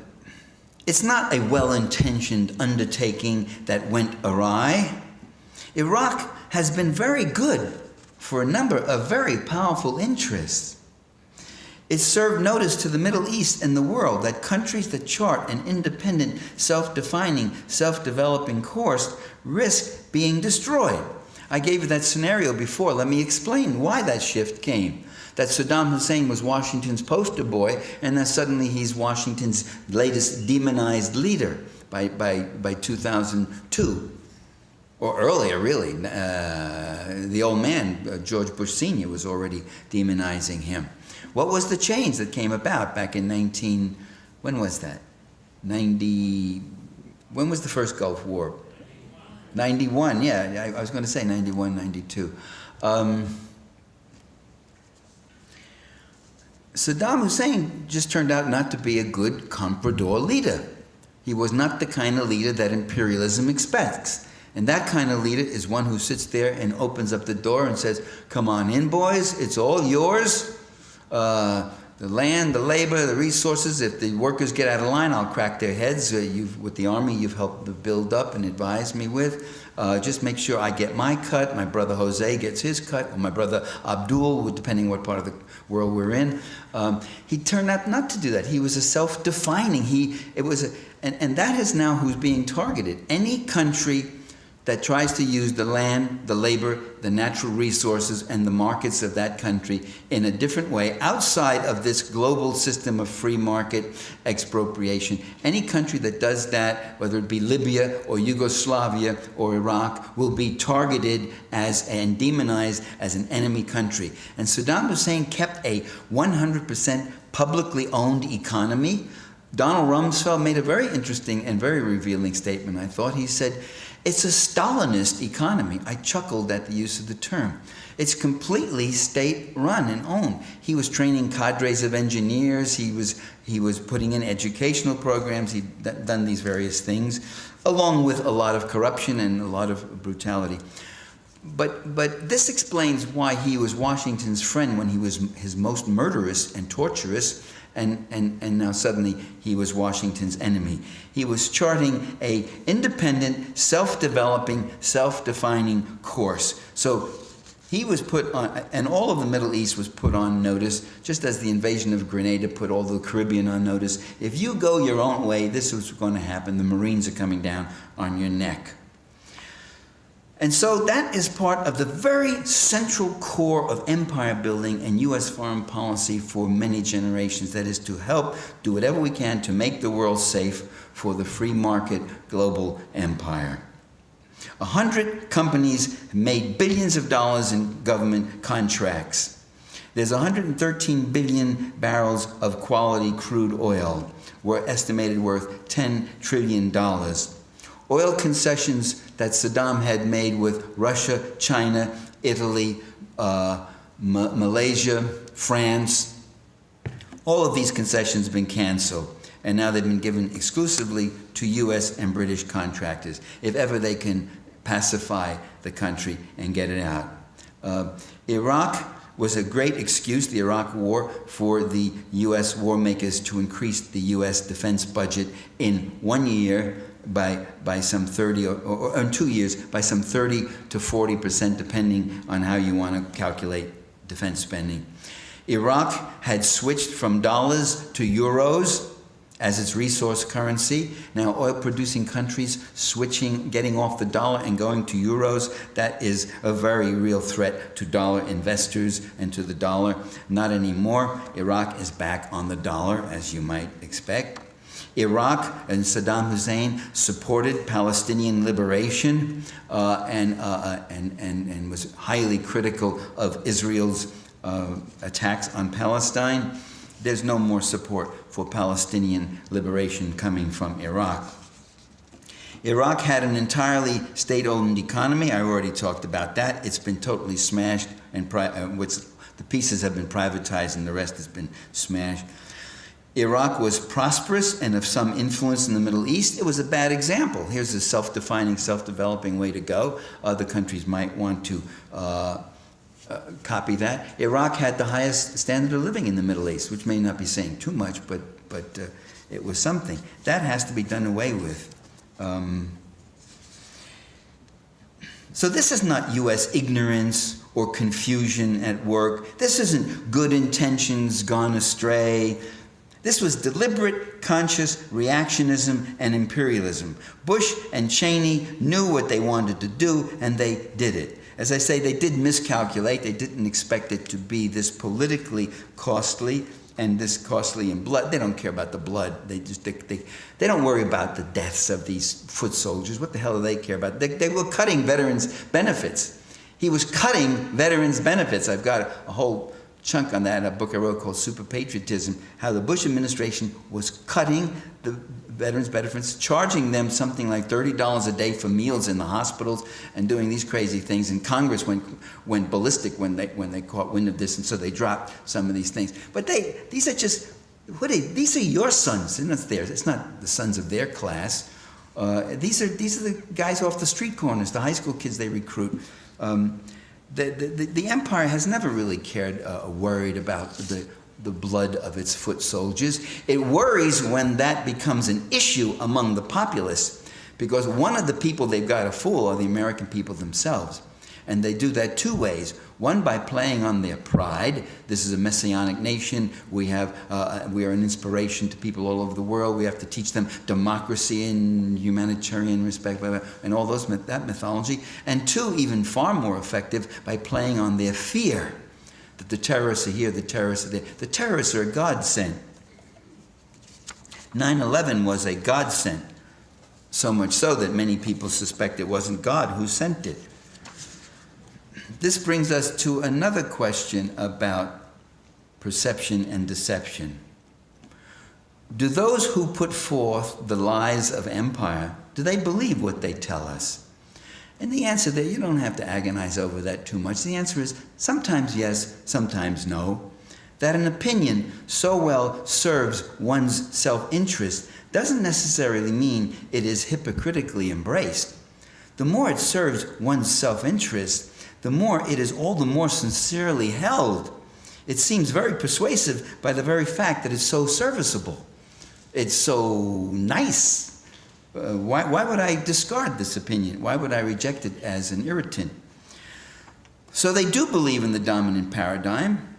It's not a well-intentioned undertaking that went awry. Iraq has been very good for a number of very powerful interests. It served notice to the Middle East and the world that countries that chart an independent, self-defining, self-developing course risk being destroyed. I gave you that scenario before. Let me explain why that shift came. That Saddam Hussein was Washington's poster boy, and then suddenly he's Washington's latest demonized leader by 2002. Or earlier, really. The old man, George Bush Sr., was already demonizing him. What was the change that came about back in when was that? When was the first Gulf War? 91, yeah. I was going to say 91, 92. Saddam Hussein just turned out not to be a good comprador leader. He was not the kind of leader that imperialism expects. And that kind of leader is one who sits there and opens up the door and says, come on in, boys, it's all yours. The land, the labor, the resources, if the workers get out of line, I'll crack their heads. With the army you've helped build up and advise me with. Just make sure I get my cut, my brother Jose gets his cut, or my brother Abdul, depending what part of the world we're in. He turned out not to do that. He was a self-defining. And that is now who's being targeted. Any country that tries to use the land, the labor, the natural resources, and the markets of that country in a different way, outside of this global system of free market expropriation. Any country that does that, whether it be Libya or Yugoslavia or Iraq, will be targeted and demonized as an enemy country. And Saddam Hussein kept a 100% publicly owned economy. Donald Rumsfeld made a very interesting and very revealing statement, I thought. He said, it's a Stalinist economy. I chuckled at the use of the term. It's completely state-run and owned. He was training cadres of engineers. He was putting in educational programs. He'd done these various things, along with a lot of corruption and a lot of brutality. But this explains why he was Washington's friend when he was his most murderous and torturous, and now suddenly he was Washington's enemy. He was charting a independent, self-developing, self-defining course. So he was put on, and all of the Middle East was put on notice, just as the invasion of Grenada put all the Caribbean on notice. If you go your own way, this is what's going to happen. The Marines are coming down on your neck. And so that is part of the very central core of empire building and U.S. foreign policy for many generations. That is to help do whatever we can to make the world safe for the free market global empire. 100 companies made billions of dollars in government contracts. There's 113 billion barrels of quality crude oil, estimated worth $10 trillion. Oil concessions that Saddam had made with Russia, China, Italy, Malaysia, France, all of these concessions have been canceled, and now they've been given exclusively to U.S. and British contractors, if ever they can pacify the country and get it out. Iraq was a great excuse, the Iraq War, for the U.S. war makers to increase the U.S. defense budget in 1 year by some 30, or in 2 years, by some 30 to 40%, depending on how you want to calculate defense spending. Iraq had switched from dollars to euros as its resource currency. Now, oil-producing countries getting off the dollar and going to euros, that is a very real threat to dollar investors and to the dollar. Not anymore. Iraq is back on the dollar, as you might expect. Iraq and Saddam Hussein supported Palestinian liberation and was highly critical of Israel's attacks on Palestine. there's no more support for Palestinian liberation coming from Iraq. Iraq had an entirely state-owned economy. I already talked about that. It's been totally smashed, and the pieces have been privatized and the rest has been smashed. Iraq was prosperous and of some influence in the Middle East. It was a bad example. Here's a self-defining, self-developing way to go. Other countries might want to copy that. Iraq had the highest standard of living in the Middle East, which may not be saying too much, but it was something. That has to be done away with. So this is not U.S. ignorance or confusion at work. This isn't good intentions gone astray. This was deliberate, conscious reactionism and imperialism. Bush and Cheney knew what they wanted to do, and they did it. As I say, they did miscalculate. They didn't expect it to be this politically costly and this costly in blood. They don't care about the blood. They don't worry about the deaths of these foot soldiers. What the hell do they care about? They were cutting veterans' benefits. He was cutting veterans' benefits. I've got a whole chunk on that, a book I wrote called Super Patriotism, how the Bush administration was cutting the veterans' benefits, charging them something like $30 a day for meals in the hospitals, and doing these crazy things. And Congress went ballistic when they caught wind of this, and so they dropped some of these things. But these are just, these are your sons, and it's theirs. It's not the sons of their class. These are the guys off the street corners, the high school kids they recruit. The empire has never really worried about the blood of its foot soldiers. It worries when that becomes an issue among the populace, because one of the people they've got to fool are the American people themselves. And they do that two ways. One, by playing on their pride. This is a messianic nation. We are an inspiration to people all over the world. We have to teach them democracy and humanitarian respect, blah, blah, and all that mythology. And two, even far more effective, by playing on their fear. That the terrorists are here, the terrorists are there. The terrorists are a godsend. 9/11 was a godsend. So much so that many people suspect it wasn't God who sent it. This brings us to another question about perception and deception. Do those who put forth the lies of empire, do they believe what they tell us? And the answer there, you don't have to agonize over that too much. The answer is sometimes yes, sometimes no. That an opinion so well serves one's self-interest doesn't necessarily mean it is hypocritically embraced. The more it serves one's self-interest, the more it is all the more sincerely held. It seems very persuasive by the very fact that it's so serviceable. It's so nice. Why would I discard this opinion? Why would I reject it as an irritant? So they do believe in the dominant paradigm.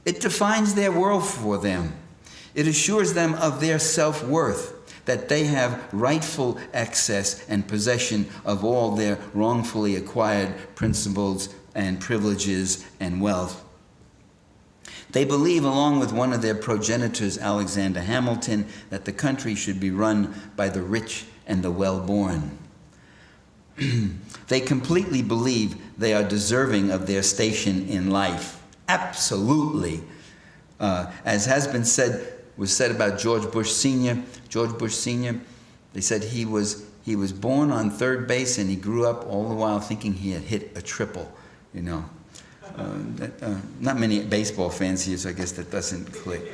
It defines their world for them. It assures them of their self-worth, that they have rightful access and possession of all their wrongfully acquired principles and privileges and wealth. They believe, along with one of their progenitors, Alexander Hamilton, that the country should be run by the rich and the well-born. They completely believe they are deserving of their station in life. Absolutely. As was said about George Bush Sr. George Bush Sr., they said he was born on third base and he grew up all the while thinking he had hit a triple, you know. Not many baseball fans here, so I guess that doesn't click.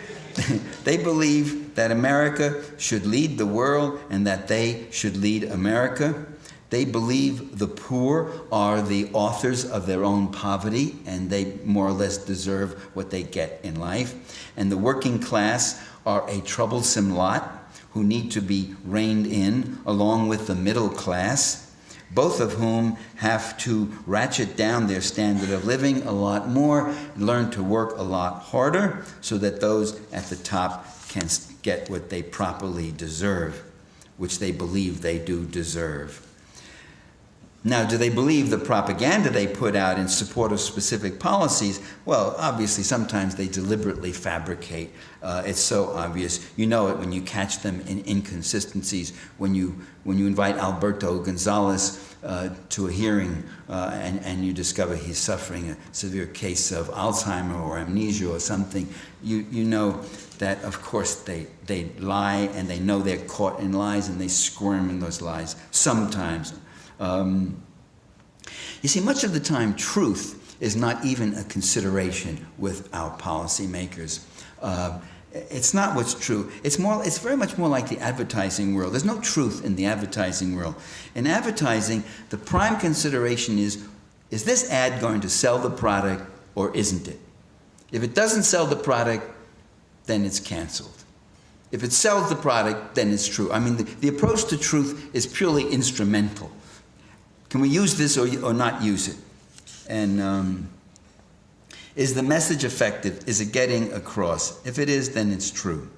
They believe that America should lead the world and that they should lead America. They believe the poor are the authors of their own poverty and they more or less deserve what they get in life. And the working class are a troublesome lot who need to be reined in along with the middle class, both of whom have to ratchet down their standard of living a lot more, learn to work a lot harder so that those at the top can get what they properly deserve, which they believe they do deserve. Now, do they believe the propaganda they put out in support of specific policies? Well, obviously, sometimes they deliberately fabricate. It's so obvious. You know it when you catch them in inconsistencies, when you invite Alberto Gonzalez to a hearing and you discover he's suffering a severe case of Alzheimer or amnesia or something. You know that, of course, they lie, and they know they're caught in lies, and they squirm in those lies sometimes. You see, much of the time, truth is not even a consideration with our policymakers. It's not what's true. It's very much more like the advertising world. There's no truth in the advertising world. In advertising, the prime consideration is this ad going to sell the product or isn't it? If it doesn't sell the product, then it's canceled. If it sells the product, then it's true. I mean, the approach to truth is purely instrumental. Can we use this or not use it? And is the message effective? Is it getting across? If it is, then it's true.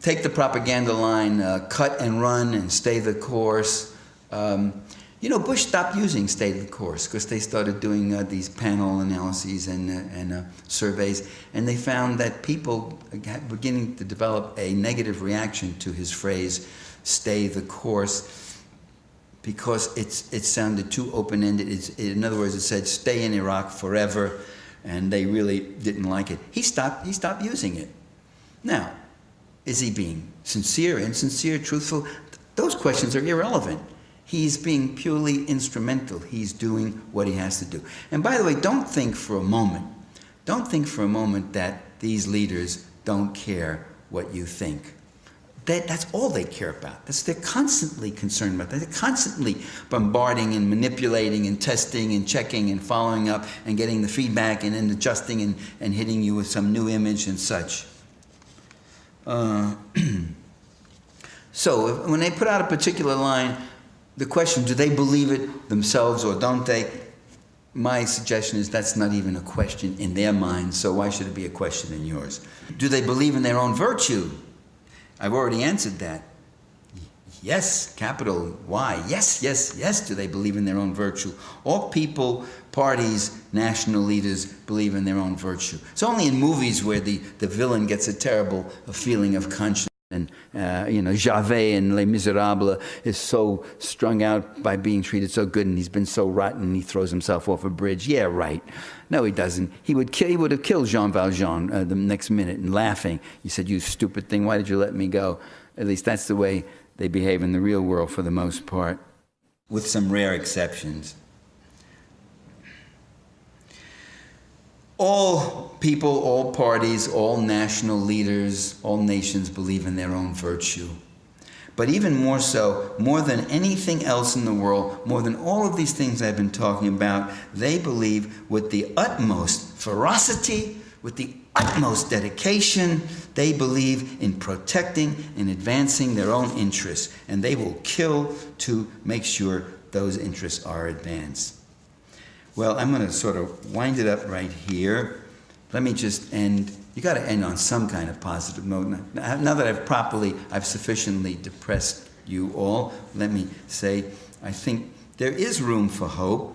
Take the propaganda line, cut and run and stay the course. Bush stopped using stay the course because they started doing these panel analyses and surveys, and they found that people were beginning to develop a negative reaction to his phrase, stay the course, because it sounded too open-ended. In other words, it said, stay in Iraq forever, and they really didn't like it. He stopped using it. Now, is he being sincere, insincere, truthful? Those questions are irrelevant. He's being purely instrumental. He's doing what he has to do. And by the way, don't think for a moment that these leaders don't care what you think. That's all they care about. They're constantly concerned about that. They're constantly bombarding and manipulating and testing and checking and following up and getting the feedback and then adjusting and hitting you with some new image and such. So when they put out a particular line, the question, do they believe it themselves or don't they? My suggestion is that's not even a question in their minds, so why should it be a question in yours? Do they believe in their own virtue? I've already answered that. Yes, capital Y. Yes, do they believe in their own virtue? All people, parties, national leaders believe in their own virtue. It's only in movies where the villain gets a terrible feeling of conscience. And, Javert in Les Miserables is so strung out by being treated so good, and he's been so rotten, he throws himself off a bridge. Yeah, right. No, he doesn't. He would have killed Jean Valjean the next minute and laughing. He said, you stupid thing, why did you let me go? At least that's the way they behave in the real world for the most part, with some rare exceptions. All people, all parties, all national leaders, all nations believe in their own virtue. But even more so, more than anything else in the world, more than all of these things I've been talking about, they believe with the utmost ferocity, with the utmost dedication, they believe in protecting and advancing their own interests, and they will kill to make sure those interests are advanced. Well, I'm going to sort of wind it up right here. Let me just end. You got to end on some kind of positive note. Now that I've sufficiently depressed you all, let me say, I think there is room for hope.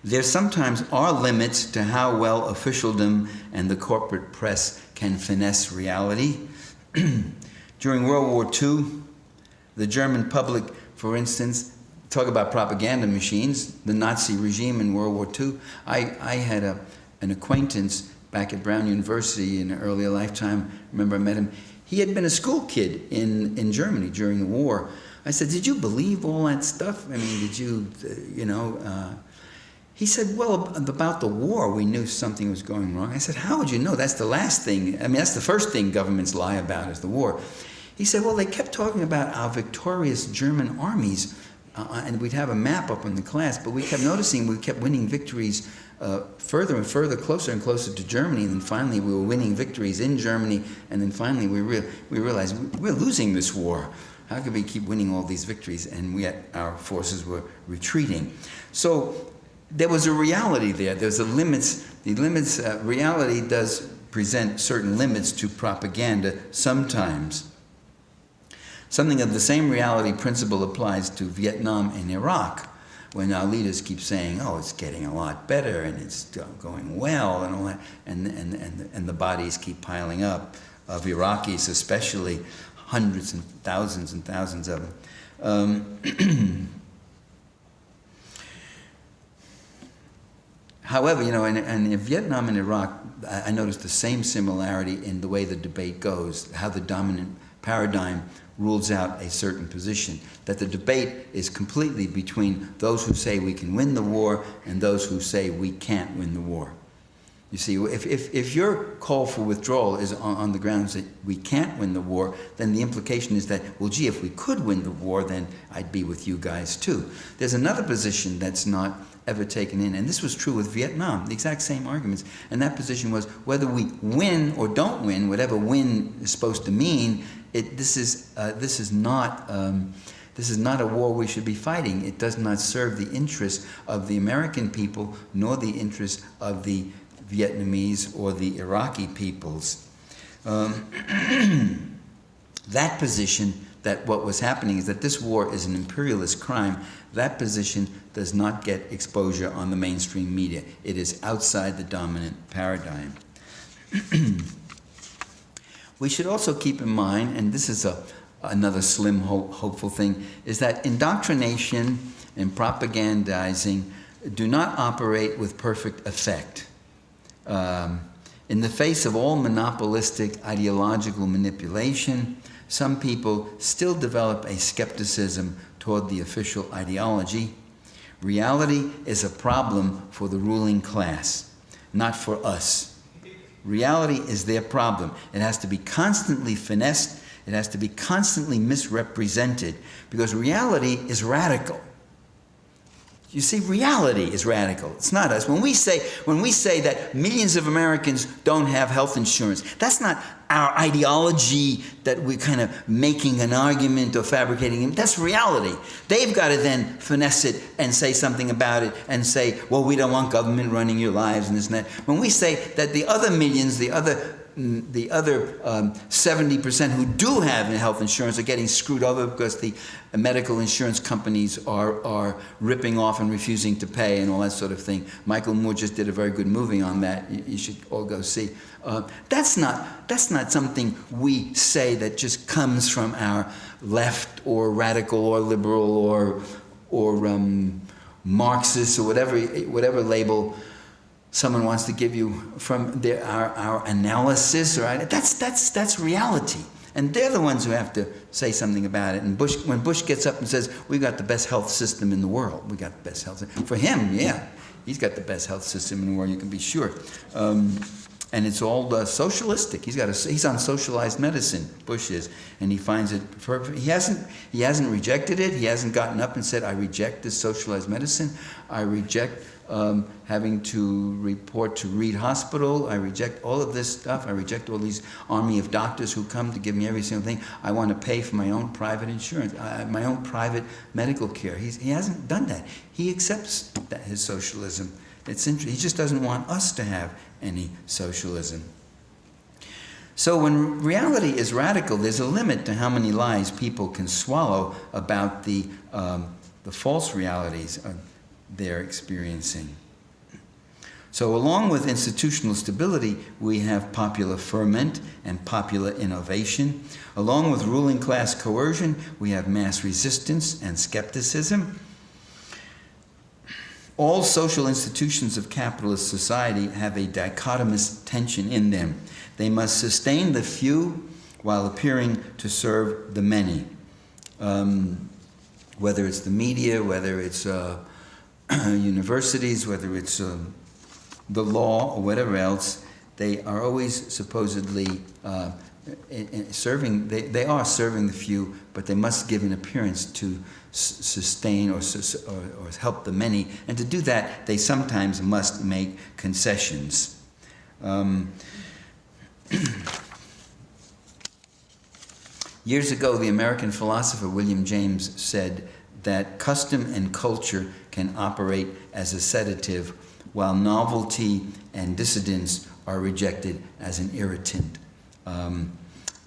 There sometimes are limits to how well officialdom and the corporate press can finesse reality. During World War II, the German public, for instance, talk about propaganda machines, the Nazi regime in World War II. I had an acquaintance back at Brown University in an earlier lifetime. I remember I met him. He had been a school kid in Germany during the war. I said, did you believe all that stuff? I mean, did you, He said, well, about the war, we knew something was going wrong. I said, how would you know? That's the last thing. I mean, that's the first thing governments lie about is the war. He said, well, they kept talking about our victorious German armies, and we'd have a map up in the class, but we kept noticing we kept winning victories further and further, closer and closer to Germany, and then finally we were winning victories in Germany, and then finally we realized we're losing this war. How could we keep winning all these victories, and yet our forces were retreating? So there was a reality there. There's a limits. The limits, reality does present certain limits to propaganda sometimes. Something of the same reality principle applies to Vietnam and Iraq, when our leaders keep saying, oh, it's getting a lot better and it's going well and all that, and the bodies keep piling up, of Iraqis especially, hundreds and thousands of them. However, in Vietnam and Iraq, I noticed the same similarity in the way the debate goes, how the dominant paradigm rules out a certain position, that the debate is completely between those who say we can win the war and those who say we can't win the war. You see, if your call for withdrawal is on the grounds that we can't win the war, then the implication is that, well, gee, if we could win the war, then I'd be with you guys too. There's another position that's not ever taken in, and this was true with Vietnam, the exact same arguments, and that position was whether we win or don't win, whatever win is supposed to mean, this is not a war we should be fighting. It does not serve the interests of the American people, nor the interests of the Vietnamese or the Iraqi peoples. That position, that what was happening is that this war is an imperialist crime, that position does not get exposure on the mainstream media. It is outside the dominant paradigm. We should also keep in mind, and this is another slim, hopeful thing, is that indoctrination and propagandizing do not operate with perfect effect. In the face of all monopolistic ideological manipulation, some people still develop a skepticism toward the official ideology. Reality is a problem for the ruling class, not for us. Reality is their problem. It has to be constantly finessed. It has to be constantly misrepresented, because reality is radical. You see, reality is radical. It's not us. When we say that millions of Americans don't have health insurance, that's not our ideology that we're kind of making an argument or fabricating. That's reality. They've got to then finesse it and say something about it and say, well, we don't want government running your lives and this and that. When we say that the other millions, the other 70% who do have health insurance are getting screwed over because the medical insurance companies are ripping off and refusing to pay and all that sort of thing. Michael Moore just did a very good movie on that. You should all go see. That's not something we say that just comes from our left or radical or liberal or Marxist or whatever label someone wants to give you from our analysis, right? That's reality. And they're the ones who have to say something about it. And when Bush gets up and says, we got the best health system in the world, we got the best health system. For him, yeah, he's got the best health system in the world, you can be sure. And it's all socialistic. He's on socialized medicine, Bush is, and he finds it perfect. He hasn't rejected it. He hasn't gotten up and said, I reject this socialized medicine. I reject having to report to Reed Hospital. I reject all of this stuff. I reject all these army of doctors who come to give me every single thing. I want to pay for my own private insurance, my own private medical care. He hasn't done that. He accepts his socialism. It's interesting. He just doesn't want us to have any socialism. So when reality is radical, there's a limit to how many lies people can swallow about the false realities they're experiencing. So along with institutional stability, we have popular ferment and popular innovation. Along with ruling class coercion, we have mass resistance and skepticism. All social institutions of capitalist society have a dichotomous tension in them. They must sustain the few while appearing to serve the many. Whether it's the media, whether it's universities, whether it's the law or whatever else, they are always supposedly serving. They are serving the few, but they must give an appearance to sustain or help the many, and to do that, they sometimes must make concessions. Years ago, the American philosopher William James said that custom and culture can operate as a sedative, while novelty and dissidence are rejected as an irritant.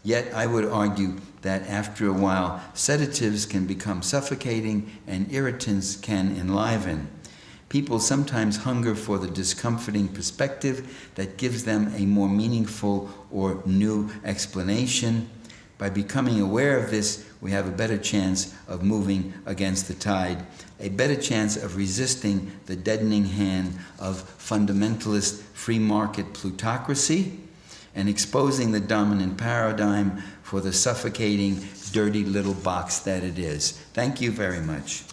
Yet I would argue that after a while, sedatives can become suffocating and irritants can enliven. People sometimes hunger for the discomforting perspective that gives them a more meaningful or new explanation. By becoming aware of this, we have a better chance of moving against the tide, a better chance of resisting the deadening hand of fundamentalist free market plutocracy and exposing the dominant paradigm for the suffocating, dirty little box that it is. Thank you very much.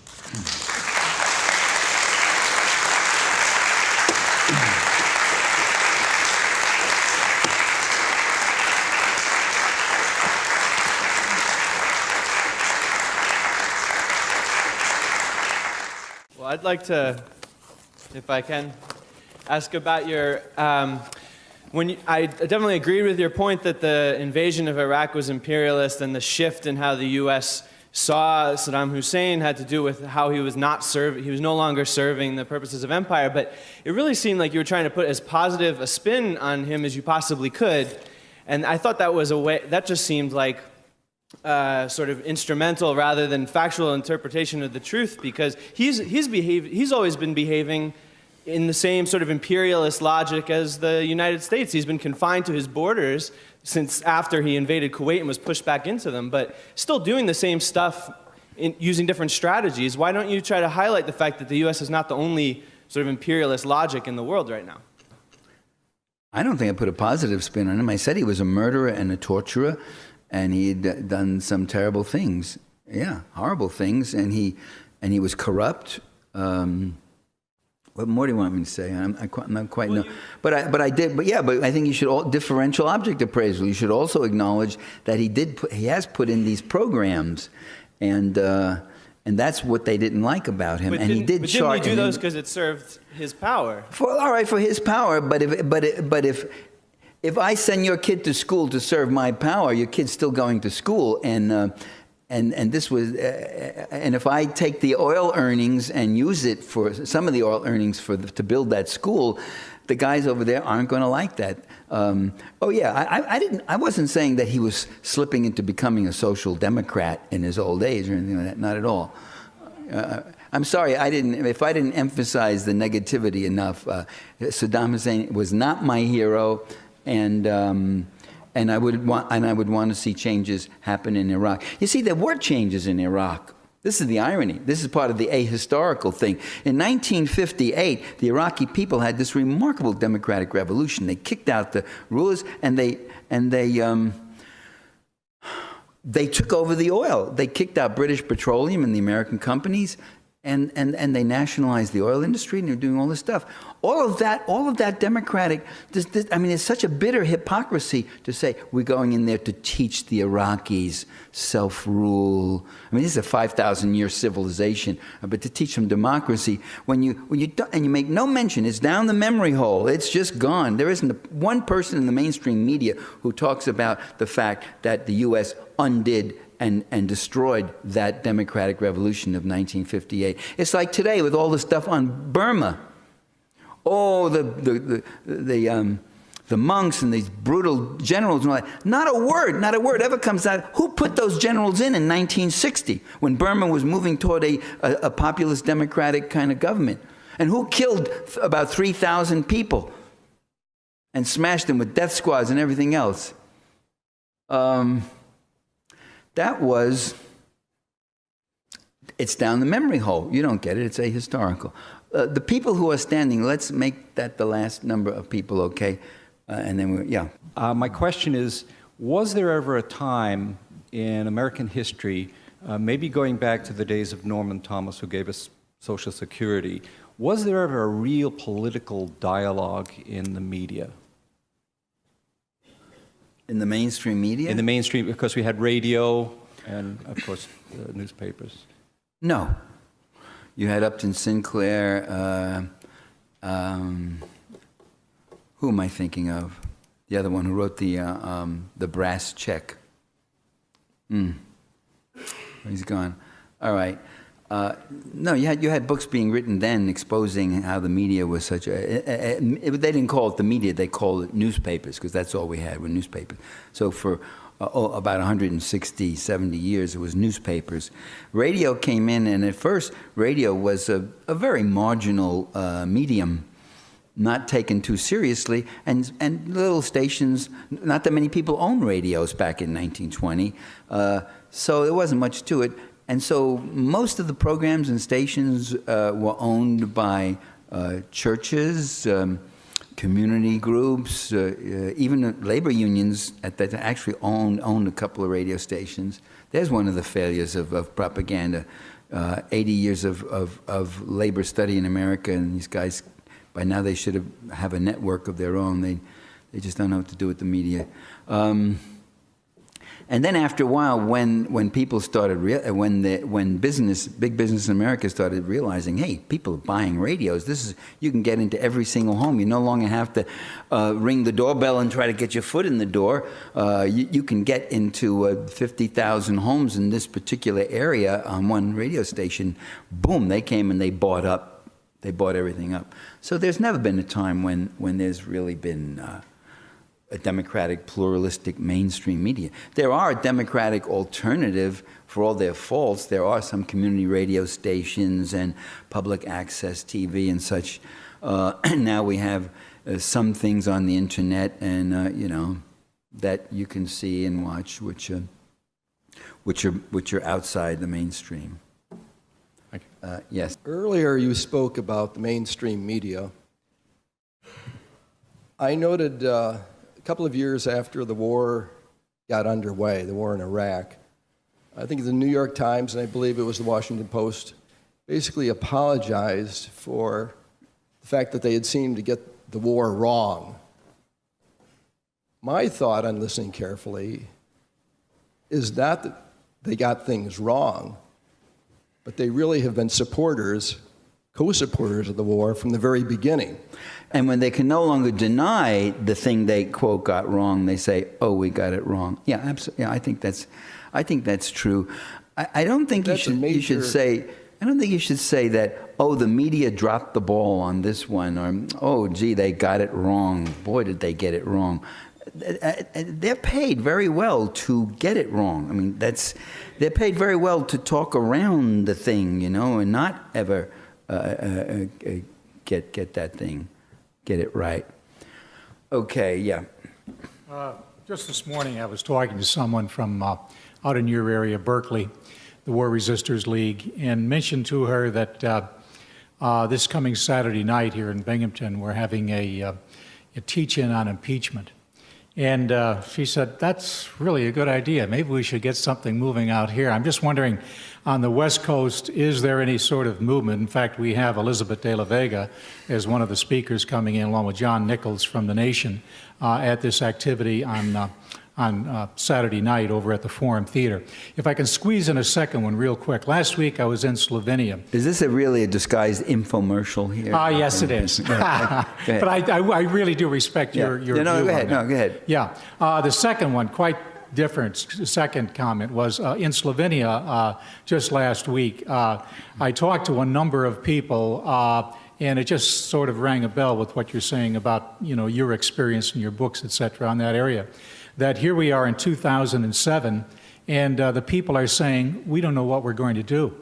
Well, I'd like to, if I can, ask about your, I definitely agree with your point that the invasion of Iraq was imperialist, and the shift in how the U.S. saw Saddam Hussein had to do with how he was no longer serving the purposes of empire. But it really seemed like you were trying to put as positive a spin on him as you possibly could, and I thought that was a way that just seemed like sort of instrumental rather than factual interpretation of the truth, because he's always been behaving in the same sort of imperialist logic as the United States. He's been confined to his borders since after he invaded Kuwait and was pushed back into them, but still doing the same stuff using different strategies. Why don't you try to highlight the fact that the U.S. is not the only sort of imperialist logic in the world right now? I don't think I put a positive spin on him. I said he was a murderer and a torturer, and he had done some terrible things. Yeah, horrible things, and he was corrupt. What more do you want me to say? I'm not quite know. But I think you should differential object appraisal. You should also acknowledge that he has put in these programs, and that's what they didn't like about him. But didn't he do those because it served his power? For his power. But if I send your kid to school to serve my power, your kid's still going to school, and this was, and if I take the oil earnings and use it for some of the oil earnings to build that school, the guys over there aren't going to like that. I wasn't saying that he was slipping into becoming a social democrat in his old age or anything like that. Not at all. I'm sorry, if I didn't emphasize the negativity enough. Saddam Hussein was not my hero, and I would want to see changes happen in Iraq. You see, there were changes in Iraq. This is the irony. This is part of the ahistorical thing. In 1958, the Iraqi people had this remarkable democratic revolution. They kicked out the rulers, and they took over the oil. They kicked out British Petroleum and the American companies, and they nationalized the oil industry, and they're doing all this stuff. All of that democratic, it's such a bitter hypocrisy to say we're going in there to teach the Iraqis self-rule. This is a 5,000-year civilization, but to teach them democracy, when you make no mention, it's down the memory hole, it's just gone. There isn't one person in the mainstream media who talks about the fact that the U.S. undid and destroyed that democratic revolution of 1958. It's like today with all the stuff on Burma. Oh, the monks and these brutal generals and all that. Not a word ever comes out. Who put those generals in 1960 when Burma was moving toward a populist democratic kind of government? And who killed about 3,000 people and smashed them with death squads and everything else? It's down the memory hole. You don't get it. It's ahistorical. The people who are standing, let's make that the last number of people, okay? And then my question is, was there ever a time in American history, maybe going back to the days of Norman Thomas, who gave us Social Security, was there ever a real political dialogue in the media? In the mainstream media? In the mainstream, because we had radio and, of course, newspapers. No. You had Upton Sinclair. Who am I thinking of? The other one who wrote the Brass Check. He's gone. All right. No, you had books being written then exposing how the media was such they didn't call it the media, they called it newspapers, because that's all we had were newspapers. So for about 160, 70 years, it was newspapers. Radio came in, and at first, radio was a very marginal medium, not taken too seriously, and little stations, not that many people owned radios back in 1920, so there wasn't much to it. And so most of the programs and stations were owned by churches, community groups, even labor unions that actually owned a couple of radio stations. There's one of the failures of propaganda. 80 years of labor study in America, and these guys, by now they should have a network of their own. They just don't know what to do with the media. And then after a while, when people started, when big business in America started realizing, hey, people are buying radios. You can get into every single home. You no longer have to ring the doorbell and try to get your foot in the door. You can get into 50,000 homes in this particular area on one radio station. Boom, they came and they bought everything up. So there's never been a time when there's really been a democratic, pluralistic mainstream media. There are a democratic alternative for all their faults. There are some community radio stations and public access TV and such. Now we have some things on the internet and that you can see and watch, which are outside the mainstream. Yes. Earlier you spoke about the mainstream media. I noted a couple of years after the war got underway, the war in Iraq, I think the New York Times, and I believe it was the Washington Post, basically apologized for the fact that they had seemed to get the war wrong. My thought on listening carefully is not that they got things wrong, but they really have been supporters, co-supporters of the war from the very beginning. And when they can no longer deny the thing they, quote, got wrong, they say, oh, we got it wrong. Yeah, absolutely. Yeah, I think that's true. I don't think you should say that, oh, the media dropped the ball on this one, or, oh, gee, they got it wrong. Boy, did they get it wrong. They're paid very well to get it wrong. I mean, they're paid very well to talk around the thing, and not ever get that thing, get it right. Okay, yeah. Just this morning, I was talking to someone from out in your area, Berkeley, the War Resisters League, and mentioned to her that this coming Saturday night here in Binghamton, we're having a teach-in on impeachment. And she said, that's really a good idea. Maybe we should get something moving out here. I'm just wondering, on the West Coast, is there any sort of movement? In fact, we have Elizabeth de la Vega as one of the speakers coming in, along with John Nichols from The Nation, at this activity on Saturday night over at the Forum Theater. If I can squeeze in a second one real quick. Last week I was in Slovenia. Is this really a disguised infomercial here? Yes, it is. But I really do respect your view on that. No, go ahead. Yeah. The second one, quite different, second comment was in Slovenia just last week. I talked to a number of people and it just sort of rang a bell with what you're saying about, your experience in your books, et cetera, on that area. That here we are in 2007, and the people are saying, we don't know what we're going to do.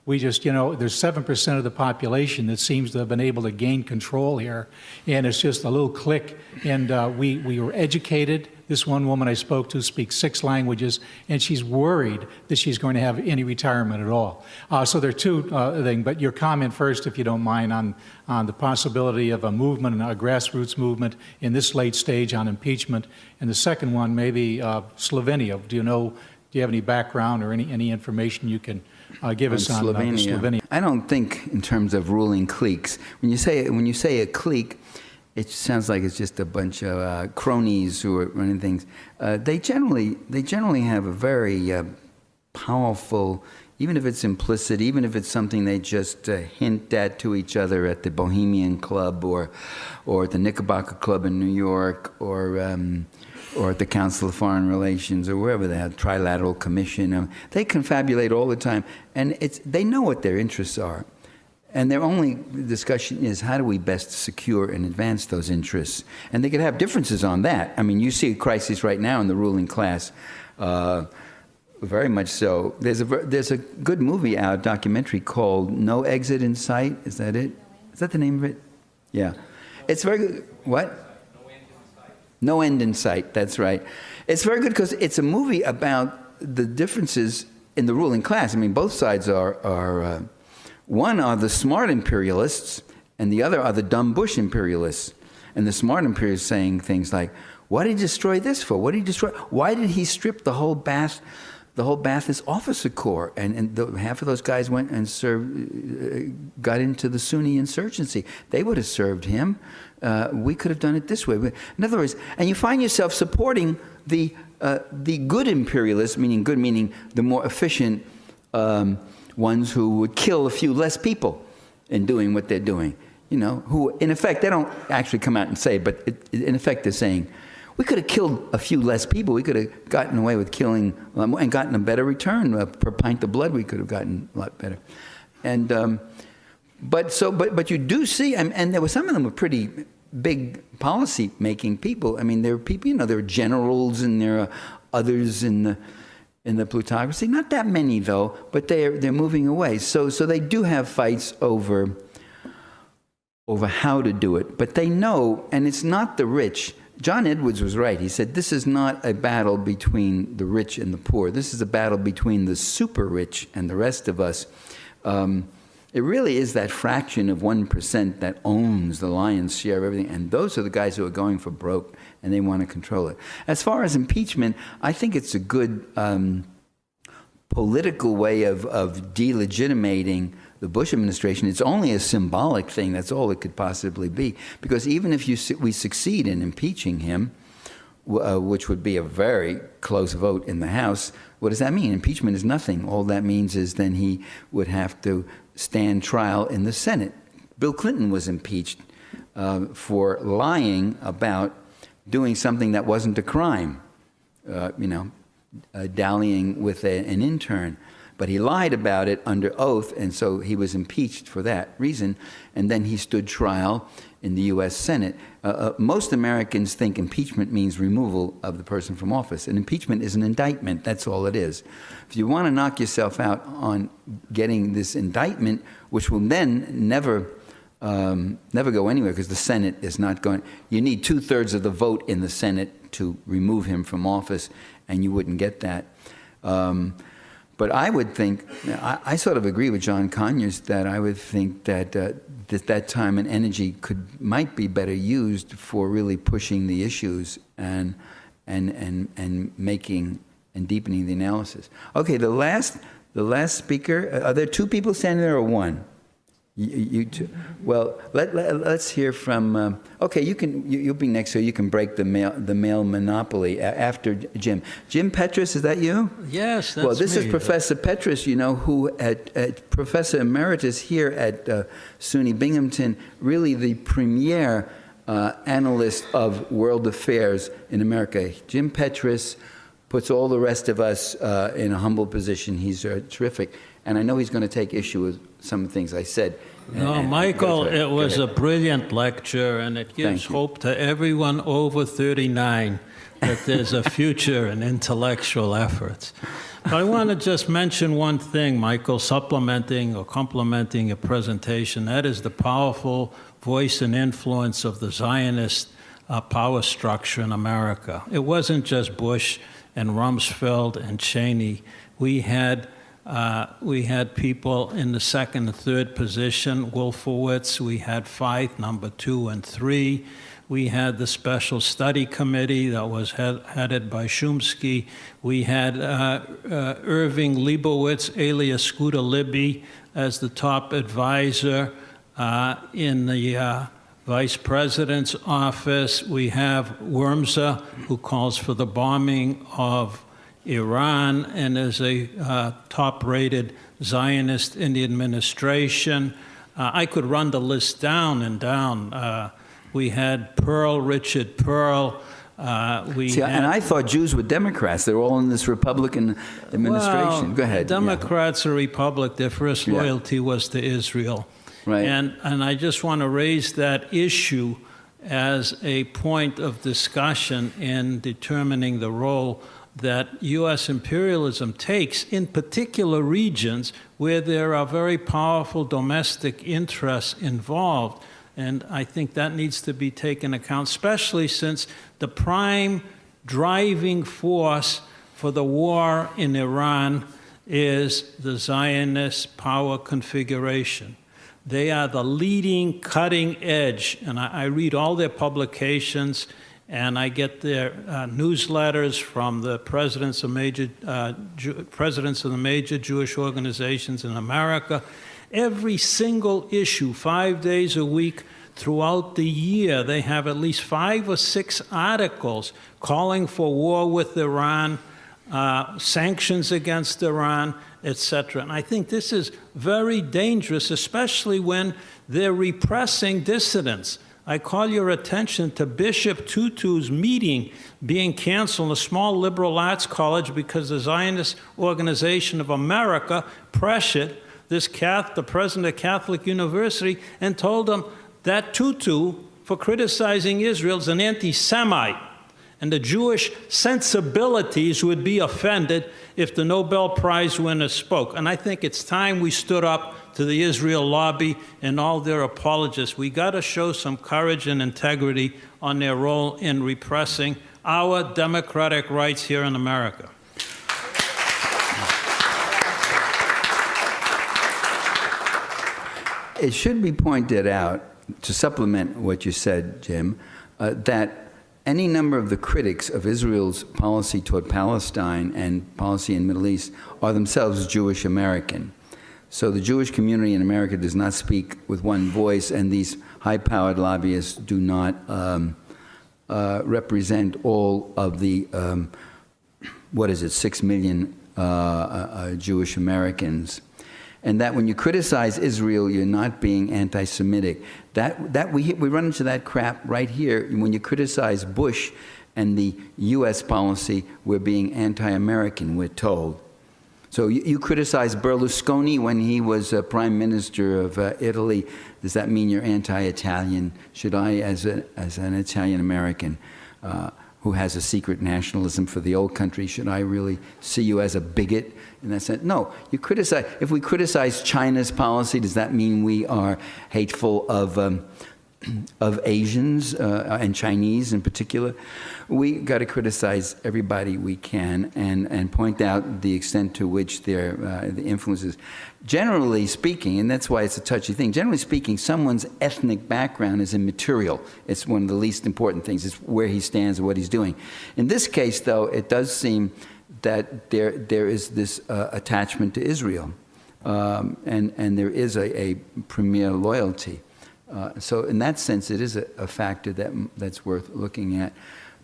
We just, there's 7% of the population that seems to have been able to gain control here, and it's just a little clique, and we were educated. This one woman I spoke to speaks 6 languages, and she's worried that she's going to have any retirement at all. So there are two things, but your comment first, if you don't mind, on the possibility of a movement, a grassroots movement in this late stage on impeachment, and the second one, maybe Slovenia. Do you have any background or any information you can give us on Slovenia? I don't think in terms of ruling cliques. When you say a clique, it sounds like it's just a bunch of cronies who are running things. They generally have a very powerful, even if it's implicit, even if it's something they just hint at to each other at the Bohemian Club or at the Knickerbocker Club in New York or at the Council of Foreign Relations or wherever they have Trilateral Commission. They confabulate all the time, and they know what their interests are. And their only discussion is how do we best secure and advance those interests? And they could have differences on that. I mean, you see a crisis right now in the ruling class, very much so. There's a good movie out, documentary called No Exit in Sight. Is that it? Is that the name of it? Yeah. It's very good. What? No End in Sight, that's right. It's very good because it's a movie about the differences in the ruling class. I mean, both sides are one are the smart imperialists, and the other are the dumb Bush imperialists. And the smart imperialists saying things like, what did he destroy this for? What did he destroy? Why did he strip the whole Ba'athist officer corps? And half of those guys went and got into the Sunni insurgency. They would have served him. We could have done it this way. In other words, and you find yourself supporting the good imperialists, meaning the more efficient ones who would kill a few less people in doing what they're doing. You know, who in effect, they don't actually come out and say, but in effect they're saying, we could have killed a few less people. We could have gotten away with killing and gotten a better return per pint of blood. We could have gotten a lot better. And but you do see, and there were some of them were pretty big policy-making people. I mean, there were people, you know, there were generals and there are others in the plutocracy. Not that many though, but they're moving away. So they do have fights over how to do it, but they know, and it's not the rich. John Edwards was right. He said, this is not a battle between the rich and the poor. This is a battle between the super rich and the rest of us. It really is that fraction of 1% that owns the lion's share of everything, and those are the guys who are going for broke, and they want to control it. As far as impeachment, I think it's a good political way of delegitimating the Bush administration. It's only a symbolic thing. That's all it could possibly be. Because even if we succeed in impeaching him, which would be a very close vote in the House, what does that mean? Impeachment is nothing. All that means is then he would have to stand trial in the Senate. Bill Clinton was impeached for lying about doing something that wasn't a crime, dallying with an intern. But he lied about it under oath, and so he was impeached for that reason, and then he stood trial in the U.S. Senate. Most Americans think impeachment means removal of the person from office, and impeachment is an indictment. That's all it is. If you want to knock yourself out on getting this indictment, which will then never go anywhere because the Senate is not going. You need 2/3 of the vote in the Senate to remove him from office, and you wouldn't get that. But I would think, I sort of agree with John Conyers that I would think that that time and energy might be better used for really pushing the issues and making and deepening the analysis. Okay, the last speaker. Are there two people standing there or one? You two. Well, let's hear from. Okay, you'll be next, so you can break the male monopoly after Jim. Jim Petrus, is that you? Yes, that's Well, this me. is Professor Petrus, who at Professor Emeritus here at SUNY Binghamton, really the premier analyst of world affairs in America. Jim Petrus puts all the rest of us in a humble position. He's terrific. And I know he's going to take issue with some things I said. No, Michael, it was a brilliant lecture, and it gives hope to everyone over 39 that there's a future in intellectual efforts. But I want to just mention one thing, Michael, supplementing or complementing your presentation. That is the powerful voice and influence of the Zionist power structure in America. It wasn't just Bush and Rumsfeld and Cheney. We had people in the second and third position, Wolfowitz. We had Feith, number 2 and 3. We had the Special Study Committee that was headed by Chomsky. We had Irving Leibowitz, alias Scooter Libby, as the top advisor in the Vice President's office. We have Wormser, who calls for the bombing of Iran and is a top-rated Zionist in the administration. I could run the list down and down. We had Richard Pearl. And I thought Jews were Democrats. They're all in this Republican administration. Well, Go ahead. Democrats are Republic. Their first loyalty was to Israel. Right. And I just want to raise that issue as a point of discussion in determining the role that U.S. imperialism takes in particular regions where there are very powerful domestic interests involved. And I think that needs to be taken account, especially since the prime driving force for the war in Iran is the Zionist power configuration. They are the leading cutting edge, and I read all their publications, and I get their newsletters from the presidents of the major Jewish organizations in America. Every single issue, 5 days a week, throughout the year, they have at least 5 or 6 articles calling for war with Iran, sanctions against Iran, etc. And I think this is very dangerous, especially when they're repressing dissidents. I call your attention to Bishop Tutu's meeting being canceled in a small liberal arts college because the Zionist Organization of America pressured the president of Catholic University and told him that Tutu, for criticizing Israel, is an anti-Semite. And the Jewish sensibilities would be offended if the Nobel Prize winner spoke. And I think it's time we stood up to the Israel lobby and all their apologists. We got to show some courage and integrity on their role in repressing our democratic rights here in America. It should be pointed out, to supplement what you said, Jim, that any number of the critics of Israel's policy toward Palestine and policy in the Middle East are themselves Jewish American. So the Jewish community in America does not speak with one voice, and these high-powered lobbyists do not represent all of the, 6 million Jewish Americans. And that when you criticize Israel, you're not being anti-Semitic. We run into that crap right here. When you criticize Bush and the U.S. policy, we're being anti-American, we're told. So you criticize Berlusconi when he was prime minister of Italy. Does that mean you're anti-Italian? Should I, as an Italian-American who has a secret nationalism for the old country, should I really see you as a bigot in that sense? No, you criticize. If we criticize China's policy, does that mean we are hateful of Asians and Chinese in particular? We got to criticize everybody we can and point out the extent to which their the influences. Generally speaking, and that's why it's a touchy thing, generally speaking, someone's ethnic background is immaterial. It's one of the least important things. It's where he stands and what he's doing. In this case, though, it does seem that there is this attachment to Israel, and there is a premier loyalty. So in that sense, it is a factor that's worth looking at.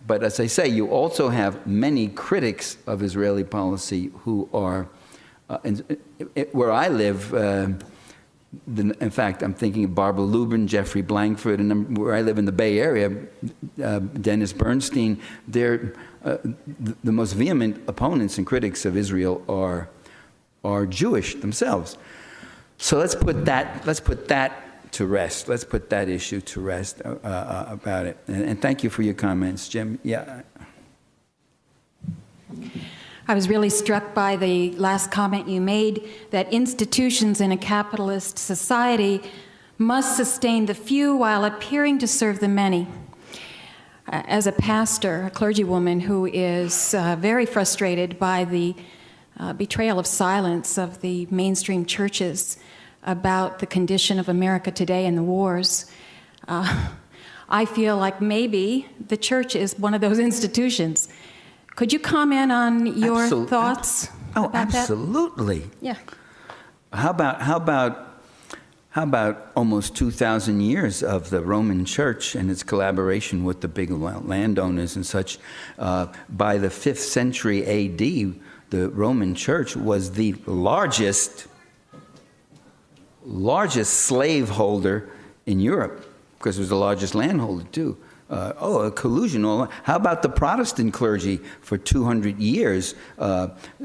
But as I say, you also have many critics of Israeli policy who are, where I live, in fact, I'm thinking of Barbara Lubin, Jeffrey Blankford, and where I live in the Bay Area, Dennis Bernstein. They're the most vehement opponents and critics of Israel are Jewish themselves. So let's put that to rest. Let's put that issue to rest about it. And thank you for your comments, Jim. Yeah. I was really struck by the last comment you made, that institutions in a capitalist society must sustain the few while appearing to serve the many. As a pastor, a clergywoman who is very frustrated by the betrayal of silence of the mainstream churches about the condition of America today and the wars, I feel like maybe the church is one of those institutions. Could you comment on your thoughts about that? Absolutely. Yeah. How about almost 2,000 years of the Roman Church and its collaboration with the big landowners and such? By the 5th century A.D., the Roman Church was the largest slaveholder in Europe, because it was the largest landholder too. A collusion. How about the Protestant clergy for 200 years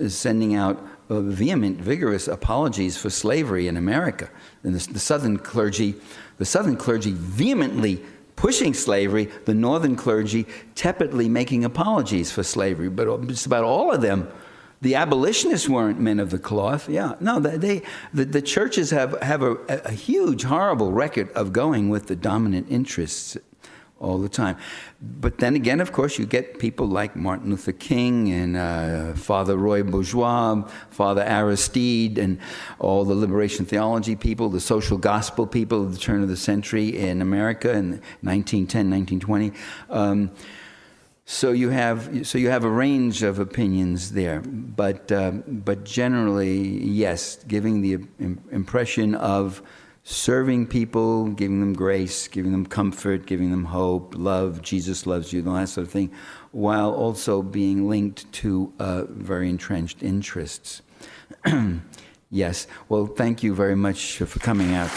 sending out vehement, vigorous apologies for slavery in America. And the Southern clergy vehemently pushing slavery, the Northern clergy tepidly making apologies for slavery. But just about all of them, the abolitionists weren't men of the cloth. Yeah, no, the churches have a huge, horrible record of going with the dominant interests all the time. But then again, of course, you get people like Martin Luther King and Father Roy Bourgeois, Father Aristide, and all the liberation theology people, the social gospel people at the turn of the century in America in 1910, 1920. So you have a range of opinions there, but generally, yes, giving the impression of serving people, giving them grace, giving them comfort, giving them hope, love, Jesus loves you, and all that sort of thing, while also being linked to very entrenched interests. Yes. Well, thank you very much for coming out.